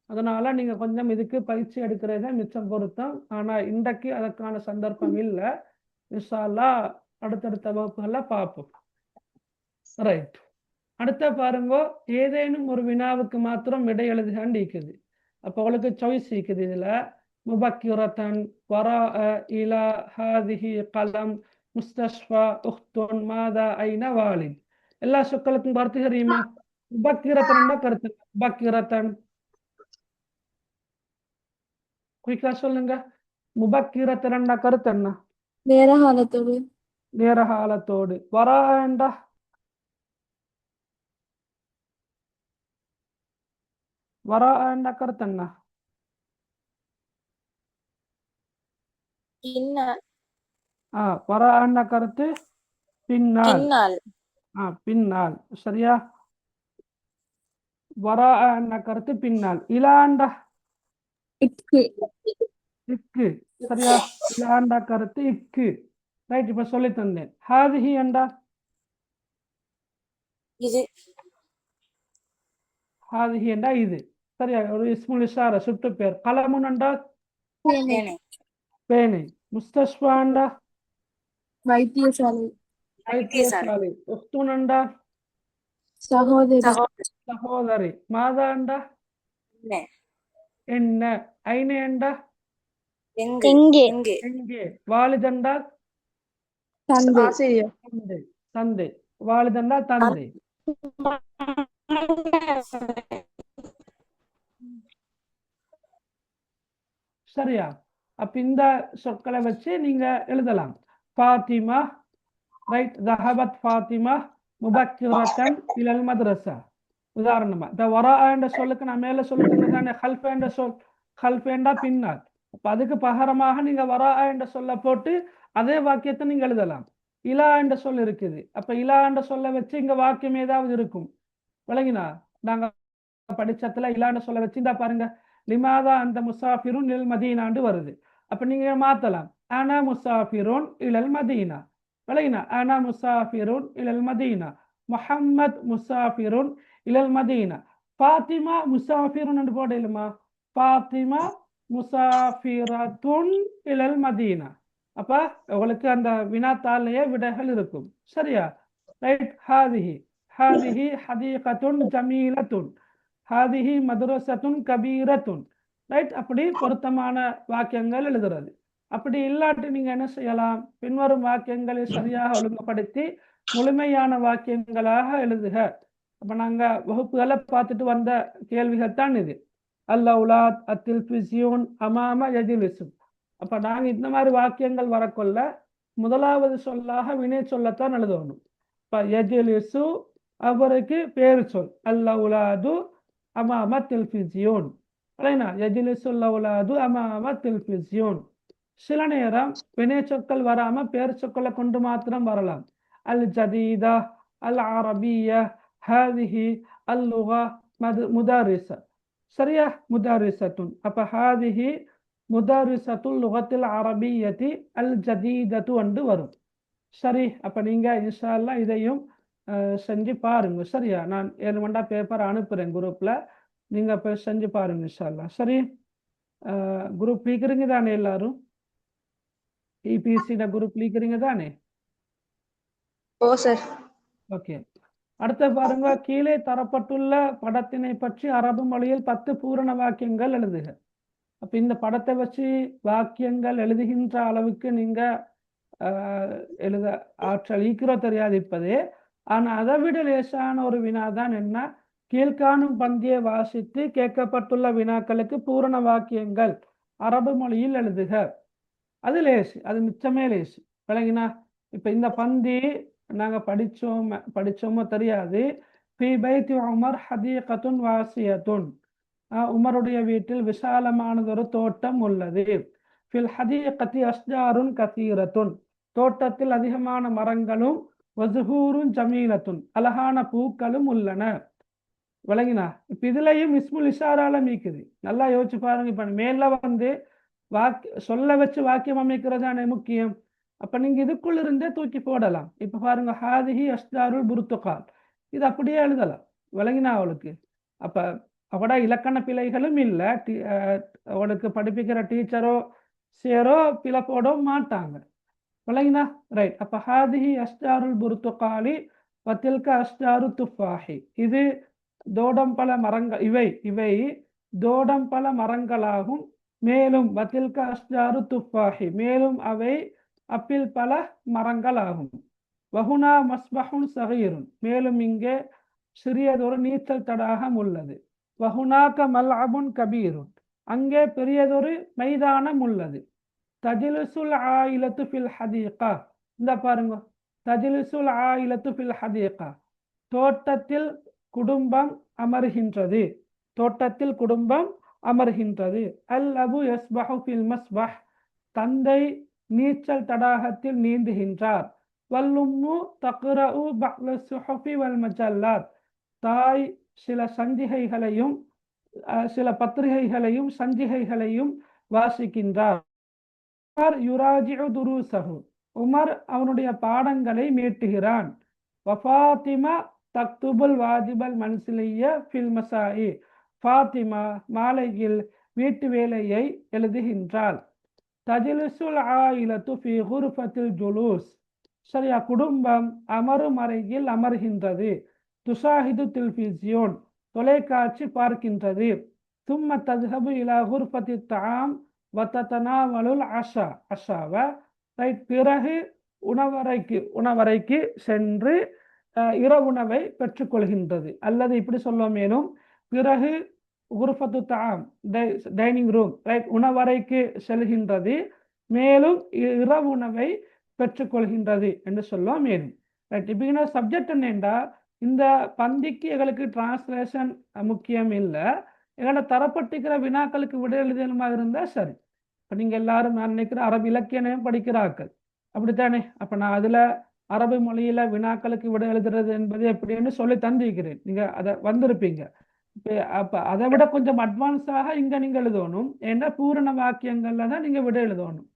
அதனால நீங்க கொஞ்சம் இதுக்கு பயிற்சி எடுக்கிறத மிச்சம் பொருத்தம். ஆனா இன்றைக்கு அதற்கான சந்தர்ப்பம் இல்லை. இன்ஷா அல்லாஹ் அடுத்தடுத்த வகுப்புகள்ல பார்ப்போம். ரைட். அடுத்த பாருங்க, ஏதேனும் ஒரு வினாவுக்கு மாத்திரம் விடை எழுதுகான்னு இருக்குது. அப்போ உங்களுக்கு சாய்ஸ் இருக்குது. இதுல முபக்கிரத்தன், வரா, இலா, ஹாதிஹி, கலம், முஸ்தஷ்ஃபா, உஹ்துன், மாதா, ஐன, வாலித். எல்லா சொற்களுக்கும் கருத்து தெரியுமா? முபக்கிரத்தன் கருத்து. முபக்கிரத்தன் குயிக்கா சொல்லுங்க. முபக்கிரத்தன் கருத்து என்ன? நேரகாலத்தோடு. நேரகாலத்தோடு. வரா என்றா? வரா என்ற கருத்து என்ன? வரா என்ற கருத்து பின்னால். பின்னால். சரியா? வரா என்ற கருத்து பின்னால். இலாண்டா? இக்கு. சரியா? இலாண்டா கருத்து இக்கு. ரைட். இப்ப சொல்லி தந்தேன். ஹாதிஹி என்றா? இது. ஹாதிஹி என்றா இது. சரியா? ஒரு இஸ்முல் இஷாரா, சுட்டு பேர். கலமுன் என்றா? பேனை. முஸ்தஷ்ஃபா என்றா? வைத்தியசாலை. வைத்தியசாலை. உஹ்துன் என்றா? சகோதரி. மாதா என்றா? என்ன. ஐன என்றா? எங்கே. வாலிதண்டா? ஆசிரியர். தந்தை. வாலிதண்டா தந்தை. சரியா? அப்ப இந்த சொற்களை வச்சு நீங்க எழுதலாம். ஃபாத்திமா. ரைட். ذهبت ஃபாத்திமா முபக்கிரத்தன் இலல் மദ്രസா. உதாரணமா இந்த வரா என்ற சொல்லுக்கு நான் மேல சொல்லுதானே ஹல்ஃப் என்ற சொல். ஹல்ஃப் என்றா பின்னால். அப்ப அதுக்கு பகரமாக நீங்க வரா என்ற சொல்ல போட்டு அதே வாக்கியத்தை நீங்க எழுதலாம். இலா என்ற சொல் இருக்குது. அப்ப இலா என்ற சொல்ல வச்சு இங்க வாக்கியம் ஏதாவது இருக்கும். விளங்கினா? நாங்க படிச்சத்துல இலான்னு சொல்ல வச்சு இந்த பாருங்க, லிமாதா அந்த முசாஃபிருன் இல் மதீனாண்டு வருது. அப்ப நீங்க மாத்தலாம். அனா முசாஃபிருன் இலல் மதீனா. விளங்கினா? அனா முசாஃபிருன் இலல் மதீனா. முஹம்மத் முசாஃபிருன் இலல் மதீனா. ஃபாத்திமா முசாஃபிருன் என்று போடலுமா? ஃபாத்திமா முசாஃபிரத்துன் இலல் மதீனா. அப்ப உங்களுக்கு அந்த வினாத்தாலேயே விடைகள் இருக்கும். சரியா? ரைட். ஹாதிஹி. ஹாதிஹி ஹதீகத்துன் ஜமீலத்துன். ஹாதிஹி மதுரசத்துன் கபீரத்துன். ரைட். அப்படி பொருத்தமான வாக்கியங்கள் எழுதுறது. அப்படி இல்லாட்டி நீங்க என்ன செய்யலாம்? பின்வரும் வாக்கியங்களை சரியாக ஒழுங்குபடுத்தி முழுமையான வாக்கியங்களாக எழுதுக. அப்ப நாங்க வகுப்புகளை பார்த்துட்டு வந்த கேள்விகள் தான் இது. அல்-அவுலாத், அத்-தில்ஃபிஸ்யூன், அமாம, யஜ்லிஸு. அப்ப நாங்க இந்த மாதிரி வாக்கியங்கள் வரக்கொள்ள முதலாவது சொல்லாக வினை சொல்லத்தான் எழுதணும். இப்ப யஜ்லிஸு அவருக்கு பேரு சொல். அல்-அவுலாது அமாம தில்ஃபிஸ்யூன். யஜ்லிஸு அல்-அவுலாது அமாம தில்ஃபிஸ்யூன். சில நேரம் வினை சொற்கள் வராம பேர் சொற்களை கொண்டு மாத்திரம் வரலாம். அல் ஜதீதா, அல் அரபியா, ஹாதிஹி, அல்லுகா, முதாரிசா. சரியா? முதாரிசத்துன். அப்ப ஹாதிஹி முதாரிசத்துல் லுகத்தில் அரபியத்தி அல் ஜதீதத்து என்று வரும். சரி. அப்ப நீங்க இன்ஷா அல்லாஹ் இதையும் செஞ்சு பாருங்க. சரியா? நான் 7 மண்டா பேப்பர் அனுப்புறேன் குரூப்ல. நீங்க போய் செஞ்சு பாருங்க இன்ஷா அல்லாஹ். சரி. குரூப் லீக்கிறீங்க தானே எல்லாரும்? EPC குரூப் லீக்கிறீங்க தானே? ஓ சார். ஓகே. அடுத்த பாருங்க, கீழே தரப்பட்டுள்ள படத்தினை பற்றி அரபு மொழியில் 10 பூரண வாக்கியங்கள் எழுதுக. அப்ப இந்த படத்தை வச்சு வாக்கியங்கள் எழுதுகின்ற அளவுக்கு நீங்க எழுத ஆற்றல் ஈக்கிறோ தெரியாது இப்பதே. ஆனா அதை விட லேசான ஒரு வினாதான் என்ன, கீழ்காணும் பந்தியை வாசித்து கேட்கப்பட்டுள்ள வினாக்களுக்கு பூரண வாக்கியங்கள் அரபு மொழியில் எழுதுக. அது லேசு. அது மிச்சமே லேசு. விளங்கினா? இப்ப இந்த பந்தி நாங்க படிச்சோமோ தெரியாது. ஃபீ பைத்தி உமர் ஹதீகத்துன் வாசியத்துன். உமருடைய வீட்டில் விசாலமானதொரு தோட்டம் உள்ளது. ஃபில் ஹதீகத்தி அஸ்ஜாருன் கசீரத்துன். தோட்டத்தில் அதிகமான மரங்களும், வஸுஹூருன் ஜமீலத்துன், அழகான பூக்களும் உள்ளன. விளங்கினா? இப்ப இதுலயும் இஸ்முல் இஷாரால மீக்குது. நல்லா யோசிச்சு பாருங்க. இப்ப மேல வந்து சொல்ல வச்சு வாக்கியம் அமைக்கிறதானே முக்கியம். அப்ப நீங்க இதுக்குள்ள இருந்தே தூக்கி போடலாம். இப்ப பாருங்க, ஹாதிஹி அஸ்ஜாருல் புர்துகால். இது அப்படியே எழுதலாம். விளங்கினா அவளுக்கு? அப்ப அவட இலக்கண பிழைகளும் இல்லை, அவளுக்கு படிப்பிக்கிற டீச்சரோ சேரோ பிழை போடவும் மாட்டாங்க. விளங்கினா? ரைட். அப்ப ஹாதிஹி அஸ்ஜாருல் புர்துகாலி வத்தில்க அஸ்ஜாரு துஃபாஹி, இது தோடம்பழ மரங்கள், இவை தோடம்பழ மரங்களாகும். மேலும் வத்தில்க அஸ்ஜாரு துஃபாஹி, மேலும் அவை அப்பில் பல மரங்களாகும். வஹுனா மஸ்பஹுன் சகீருன், மேலும் இங்கே சிறியதொரு நீச்சல் தடாகம் உள்ளது. வஹுனாக மல்அபுன் கபீருன், அங்கே பெரியதொரு மைதானம் உள்ளது. தஜிலிசுல் ஆயிலத்து ஃபில் ஹதீகா, இந்த பாருங்க, தஜிலிசுல் ஆயிலத்து ஃபில் ஹதீகா, தோட்டத்தில் குடும்பம் அமர்கின்றது, தோட்டத்தில் குடும்பம் அமர்கின்றது. அல் அபு யஸ்பஹு ஃபில் மஸ்பஹ், தந்தை நீச்சல் தடாகத்தில் நீந்துகின்றார். வல்லும்மு தக்ரஉ பஅத ஸுஹுஃபி வல் மஜல்லாத், தாய் சில சஞ்சிகைகளையும் சில பத்திரிகைகளையும் சஞ்சிகைகளையும் வாசிக்கின்றார். உமர் யுராஜிஉ துரூசஹு, உமர் அவனுடைய பாடங்களை மீட்டுகிறான். வஃபாத்திமா தக்துபுல் வாஜிபல் மன்சிலிய ஃபில் மசாஇ, ஃபாத்திமா மாலையில் வீட்டு வேலையை எழுதுகின்றாள். தஜ்லிசுல் ஆயிலத்து ஃபி குர்ஃபத்தில் ஜுலூஸ், சரியா, குடும்பம் அமரும் அறையில் அமர்கின்றது. துஷாஹிது டெலிவிசியோன், தொலைக்காட்சி பார்க்கின்றது. சும்ம தஸ்ஹபு இலா குர்ஃபத்தி தஆம் வத்தனாவலுல் அஷா, அஷாவ, ரைட், பிறகு உணவறைக்கு சென்று இரவுணவை பெற்றுக்கொள்கின்றது. அல்லது இப்படி சொல்ல மேலும், பிறகு குர்ஃபத்து தஆம், டைனிங் ரூம், ரைட், உணவறைக்கு செல்கின்றது, மேலும் இரவுணவை பெற்றுக்கொள்கின்றது என்று சொல்ல மேலும். ரைட். இப்போ சப்ஜெக்ட் என்னென்றா, இந்த பந்திக்கு எங்களுக்கு டிரான்ஸ்லேஷன் முக்கியம் இல்லை, எங்களோட தரப்பட்டிருக்கிற வினாக்களுக்கு விட எழுதணுமா இருந்தால் சரி. இப்போ நீங்கள் எல்லாரும் நான் நினைக்கிற அரபு இலக்கியம் படிக்கிறார்கள், அப்படித்தானே? அப்போ நான் அதில் அரபு மொழியில் வினாக்களுக்கு விட எழுதுறது என்பது எப்படின்னு சொல்லி தந்திருக்கிறேன், நீங்கள் அதை வந்திருப்பீங்க. இப்போ அப்போ அதை விட கொஞ்சம் அட்வான்ஸாக இங்கே நீங்கள் எழுதணும், ஏன்னா பூரண வாக்கியங்கள்ல தான் நீங்கள் விட எழுதணும்.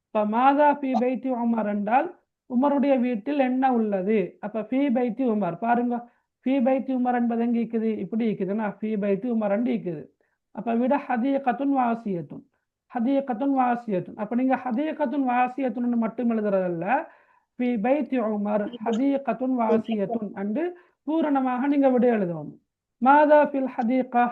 இப்போ மாதா ஃபி பைத்தி உமர் என்றால் உமருடைய வீட்டில் என்ன உள்ளது. அப்போ ஃபி பைத்தி உமர், பாருங்க, ஃபி பைத்தி உமர் என்பது எங்கே இருக்குது, இப்படி இருக்குதுன்னா ஃபி பைத்தி உமர் அண்டு இருக்குது. அப்போ விட ஹதீகத்துன் வாசியத்துன், ஹதீகத்துன் வாசியத்துன். அப்போ நீங்கள் ஹதீகத்துன் வாசியத்துன்னு மட்டும் எழுதுறதல்ல, ஃபி பைத்தி உமர் ஹதீகத்துன் வாசியத்துன் அண்டு பூரணமாக நீங்கள் விட எழுதணும். மாதா ஃபில் ஹதீகா,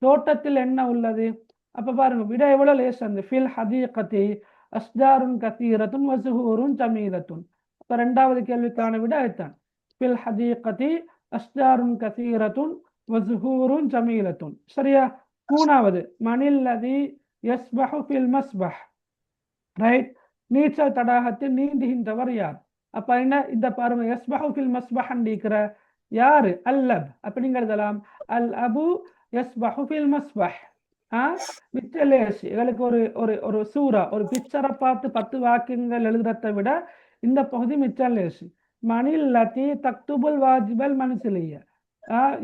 தோட்டத்தில் என்ன உள்ளது. அப்போ பாருங்க, விட எவ்வளோ லேசந்து, ஃபில் ஹதீகத்தி அஸ்ஜாருன் கதீரத்துன் வஸுஹூருன் ஜமீலத்துன். அப்போ ரெண்டாவது கேள்விக்கான விட அதுதான், ஃபில் ஹதீகத்தி அஸ்ஜாருன் கதீரத்துன் வஸுஹூருன் ஜமீலத்துன். சரியா? மூணாவது, மனில்லதி யஸ்பஹு ஃபில் மஸ்பஹ், ரைட், நீச்சல் தடாகத்தில் நீந்துகின்றவர் யார். அப்போ என்ன, இந்த பாருங்க, யஸ்பஹு ஃபில் மஸ்பஹ் இருக்கிற யாரு, அல்லப். அப்படிங்க எழுதலாம், அல் அபு யஸ்பஹு ஃபில் மஸ்பஹ். மிச்சலேசி, எங்களுக்கு ஒரு சூறா, ஒரு பிக்சரை பார்த்து 10 வாக்கியங்கள் எழுதுறதை விட இந்த பகுதி மிச்சலேசி. மனில்லதி தக்துபுல் வாஜிபல் மன்சிலிய,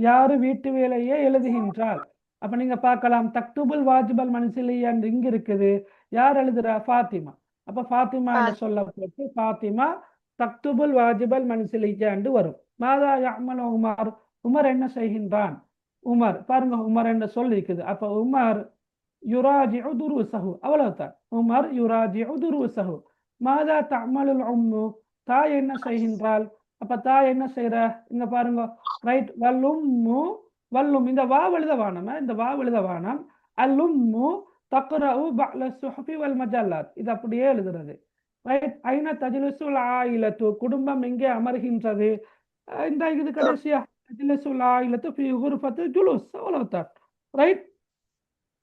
யாரு வீட்டு வேலையை எழுதுகின்றாள். அப்ப நீங்க பார்க்கலாம், தக்துபுல் வாஜிபல் மன்சிலிய இங்க இருக்குது, யார் எழுதுறா, ஃபாத்திமா. அப்ப ஃபாத்திமா என்று சொல்லப்பட்டு ஃபாத்திமா தக்துபுல் வாஜிபல் மன்சிலிய என்று வரும். மாதா யஅமல் உமர், உமர் என்ன செய்கின்றான். உமர், பாருங்க, உமர் என்று சொல்லி இருக்குது. அப்ப உமர் யுராஜிஉ துரூஸஹு, அவ்வளவுதான், உமர் யுராஜிஉ துரூஸஹு. மாதா தஅமலுல் உம்மு, தாய் என்ன செய்கின்றாள். அப்ப தாய் என்ன செய்யற, இங்க பாருங்க, ரைட், வல்லும்மு, வல்லும், இந்த வாவ் எழுத வானம், இந்த வாவ் எழுத வானம். அல்லும்மு தக்ரஉ பஅத ஸுஹுஃபி வல் மஜல்லாத், இது அப்படியே எழுதுறது. ரைட். ஐன தஜ்லிசுல் ஆயிலத்து, குடும்பம் எங்கே அமர்கின்றது. இந்த இது கடைசியா, தஜ்லிசுல் ஆயிலத்து ஃபீ குர்ஃபத்தில் ஜுலூஸ், அவ்வளவுதான். ரைட்.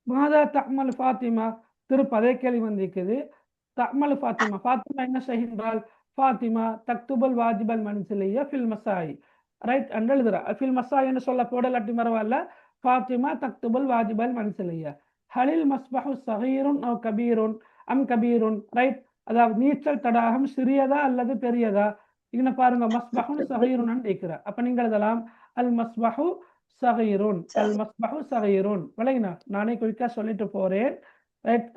மாதா தஅமல் ஃபாத்திமா, திருப்ப அதே கேள்வி வந்திருக்குது. தஅமல் ஃபாத்திமா, ஃபாத்திமா என்ன செய்கின்றாள். ஃபாத்திமா தக்துபுல் வாஜிபல் மன்சிலிய ஃபில் மசாயி, ரைட், என்று எழுதுறா. ஃபில் மசாயி என்று சொல்ல போடலாட்டி பரவாயில்ல, ஃபாத்திமா தக்துபுல் வாஜிபல் மன்சிலிய. ஹலில் மஸ்பஹு சகீருன் அவ் கபீருன் அம் கபீருன், ரைட், அதாவது நீச்சல் தடாகம் சிறியதா அல்லது பெரியதா. இங்க பாருங்க, மஸ்பஹுன் சகீருன் இருக்கிற. அப்ப நீங்க எழுதலாம், அல் மஸ்பஹு சகீருன், அல் மஸ்பஹு சகீருன். விளங்கினா, நானே குயிக்கா சொல்லிட்டு போறேன். Right,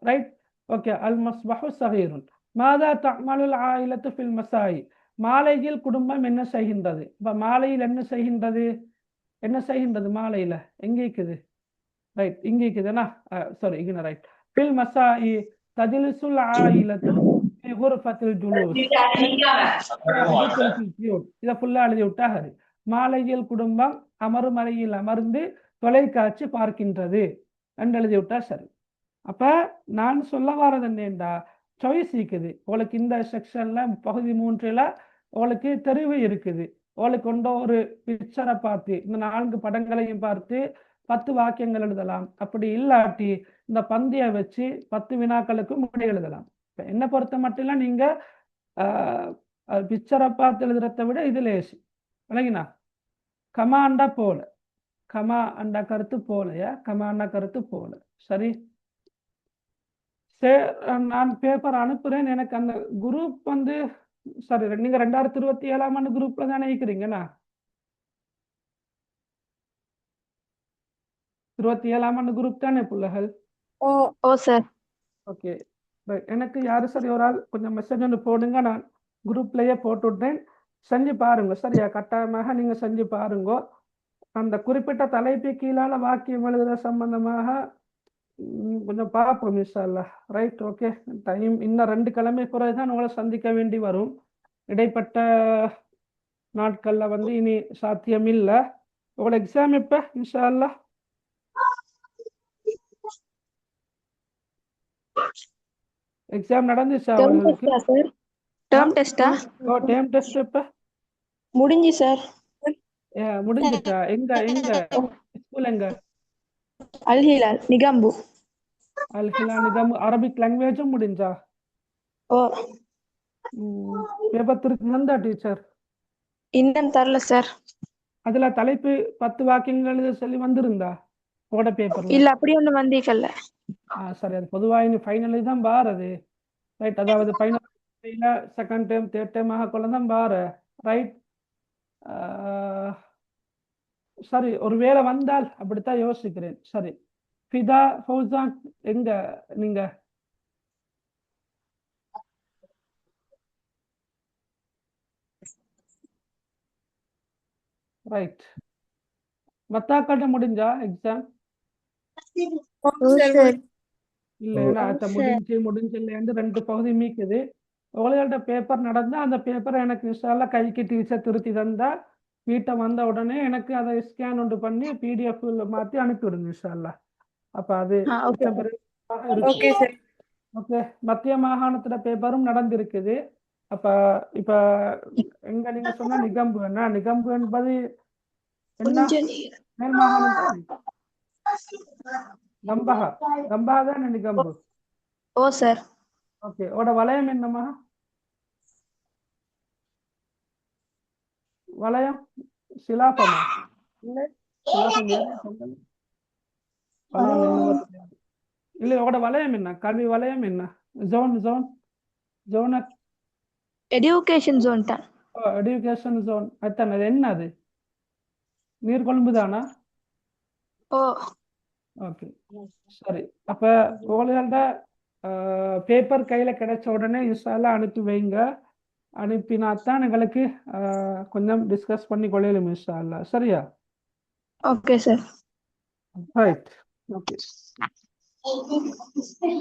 right, okay. அல் மஸ்பஹு சகீருன். மாதா தஅமலுல் ஆயிலத்து ஃபில் மசாயி, மாலையில் குடும்பம் என்ன செய்கின்றது? இப்ப மாலையில் என்ன செய்கின்றது? என்ன செய்கின்றது மாலையில? எங்க இருக்குது? ரைட், இங்க இருக்குதுன்னா சாரி, இங்க ரைட். ஃபில் மசாஇ தஜ்லிசுல் ஆயிலத்து ஃபி குர்ஃபத்தில் ஜுலூஸ். இதை ஃபுல்லா எழுதி விட்டா சரி. மாலையில் குடும்பம் அமரும் அறையில் அமர்ந்து தொலைக்காட்சி பார்க்கின்றது என்று எழுதி விட்டா சரி. அப்ப நான் சொல்ல வர்றது என்னண்டா, சாய்ஸ் இருக்குது உங்களுக்கு. இந்த செக்ஷன்ல பகுதி 3ல உங்களுக்கு தெரிவு இருக்குது. உங்களுக்கு கொண்ட ஒரு பிக்சரை பார்த்து இந்த 4 படங்களையும் பார்த்து 10 வாக்கியங்கள் எழுதலாம். அப்படி இல்லாட்டி இந்த பந்தியை வச்சு 10 வினாக்களுக்கு முடி எழுதலாம். என்னை பொறுத்த மட்டும் நீங்க பிக்சரை பார்த்து எழுதுறத விட இது லேசி. விளங்கினா? கமாண்டா போல, கமா அண்டா கருத்து போலையா, கமாண்டா கருத்து போல. சரி, நான் பேப்பர் அனுப்புறேன். எனக்கு அந்த குரூப் வந்து சரி, நீங்க 2027ஆம் ஆண்டு குரூப்ல தானே இருக்கிறீங்கண்ணா? 27ஆம் ஆண்டு குரூப் தானே பிள்ளைகள்? ஓ சார். ஓகே, எனக்கு யாரு சரி ஒரு ஆள் கொஞ்சம் மெசேஜ் ஒன்று போடுங்க. நான் குரூப்லயே போட்டு விட்டேன். செஞ்சு பாருங்க. சரியா? கட்டாயமாக நீங்க செஞ்சு பாருங்க. அந்த குறிப்பிட்ட தலைப்பு கீழால வாக்கியம் எழுதுற சம்பந்தமாக கொஞ்சம் பார்ப்போம் இன்ஷா அல்லாஹ். Right, okay. டைம் இன்னும் 2 கிழமை பிறகுதான் உங்களை சந்திக்க வேண்டி வரும். இடைப்பட்ட நாட்கள்ல வந்து இனி சாத்தியம் இல்லை. உங்களோட எக்ஸாம் இப்ப இன்ஷா அல்லாஹ் எக்ஸாம் நடந்துச்சா உங்களுக்கு? டேர்ம் டெஸ்டா? டேர்ம் டெஸ்ட் இப்ப முடிஞ்சு சார். முடிஞ்சிட்டா? எங்க ஸ்கூல் எங்க? அல் ஹிலால் நிகாம்பு. அல் ஹிலால் நிகாம். அரபிக் லாங்குவேஜும் முடிஞ்சா? ஓ, பேப்பர் திருத்தி வந்தா டீச்சர்? இன்னும் தரல சார். அதுல தலைப்பு 10 வாக்கியங்கள் சொல்லி வந்திருந்தா போட பேப்பர்ல? இல்ல, அப்படி ஒண்ணு வந்தீங்கல்ல. சரி, அது பொதுவாக இனி ஃபைனலி தான் பாருது. ரைட், அதாவது final second time third time ஆக கொள்ள தான் பாரு. ரைட், சரி, ஒரு வேளை வந்தால் அப்படித்தான் யோசிக்கிறேன். சரி, ஃபிதா ஃபௌசான் எங்க நீங்க? ரைட், மத்தாக்கட்ட முடிஞ்சா எக்ஸாம்? இல்லைன்னா அத்த முடிஞ்சு இல்லைன்னு 2 பகுதி மீக்குது. உங்களோட பேப்பர் நடந்தா அந்த பேப்பரை எனக்கு இன்ஷால்லா கைக்கு டீச்சர் திருத்தி தந்தா வீட்டை வந்த உடனே எனக்கு அதை ஸ்கேன் ஒன்று பண்ணி PDF மாற்றி அனுப்பிவிடுங்க இன்ஷால்லா. அப்ப அது ஓகே சார். ஓகே. மத்திய மாகாணத்துல பேப்பரும் நடந்திருக்குது. அப்ப இப்ப எங்க நீங்க சொன்ன நிகம்பு என்ன? நிகம்பு என்பது என்ன? மேல் மாகாணம் தான். கம்பஹா, கம்பஹா தான் நிகம்பு. ஓ சார். ஓகே, ஓட வளையம் என்னம்மா? வளையம் சிலாபமா? இல்லை, சிலாபம் வேற சொல்லுங்க. வளையம் என்னமோ தெரியாது. இல்லை, ஓட வளையம் என்ன? கல்வி வளையம் என்ன? Zone zone zone education zone தான். Education zone. அத்தனை அது என்ன? அது நீர்கொழும்பு தானா? ஓ, ஓகே, சரி. அப்ப உங்களோட பேப்பர் கையில கிடைச்ச உடனே இன்ஷால்லா அனுப்பி வைங்க. அனுப்பினாத்தான் எங்களுக்கு கொஞ்சம் டிஸ்கஸ் பண்ணி கொள்ளையிலும் இன்ஷால்லா. சரியா? Okay sir. Right, okay.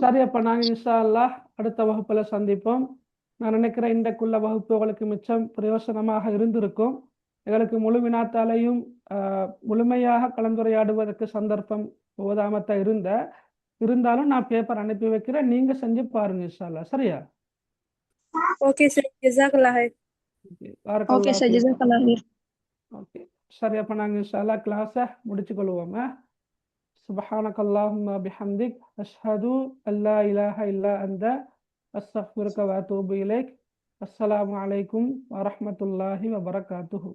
சரி, அப்ப நாங்க இன்ஷால்லா அடுத்த வகுப்புல சந்திப்போம். நான் நினைக்கிறேன் இன்றைக்குள்ள வகுப்பு உங்களுக்கு மிச்சம் பிரயோசனமாக இருந்திருக்கும். எங்களுக்கு முழு வினாத்தாலையும் முழுமையாக கலந்துரையாடுவதற்கு சந்தர்ப்பம் போதாமத்தான் இருந்தாலும் நான் பேப்பர் அனுப்பி வைக்கிறேன். நீங்க செஞ்சு பாருங்க இன்ஷால்லா. சரியா? ஓகே சார், ஜஸாக்கல்லாஹ். ஓகே சார், ஜஸாக்கல்லாஹ். ஓகே, சரி. அப்ப நாங்க இன்ஷால்லா கிளாஸை முடிச்சு கொள்வோமே. சுப்ஹானக அல்லாஹும்ம பிஹம்திக் அஷ்ஹது அல்லா இலாஹ இல்லா அன்த அஸ்தக்ஃபிருக வ அத்தூபு இலைக். அஸ்ஸலாமு அலைக்கும் வரஹ்மத்துல்லாஹி வபரகாத்துஹு.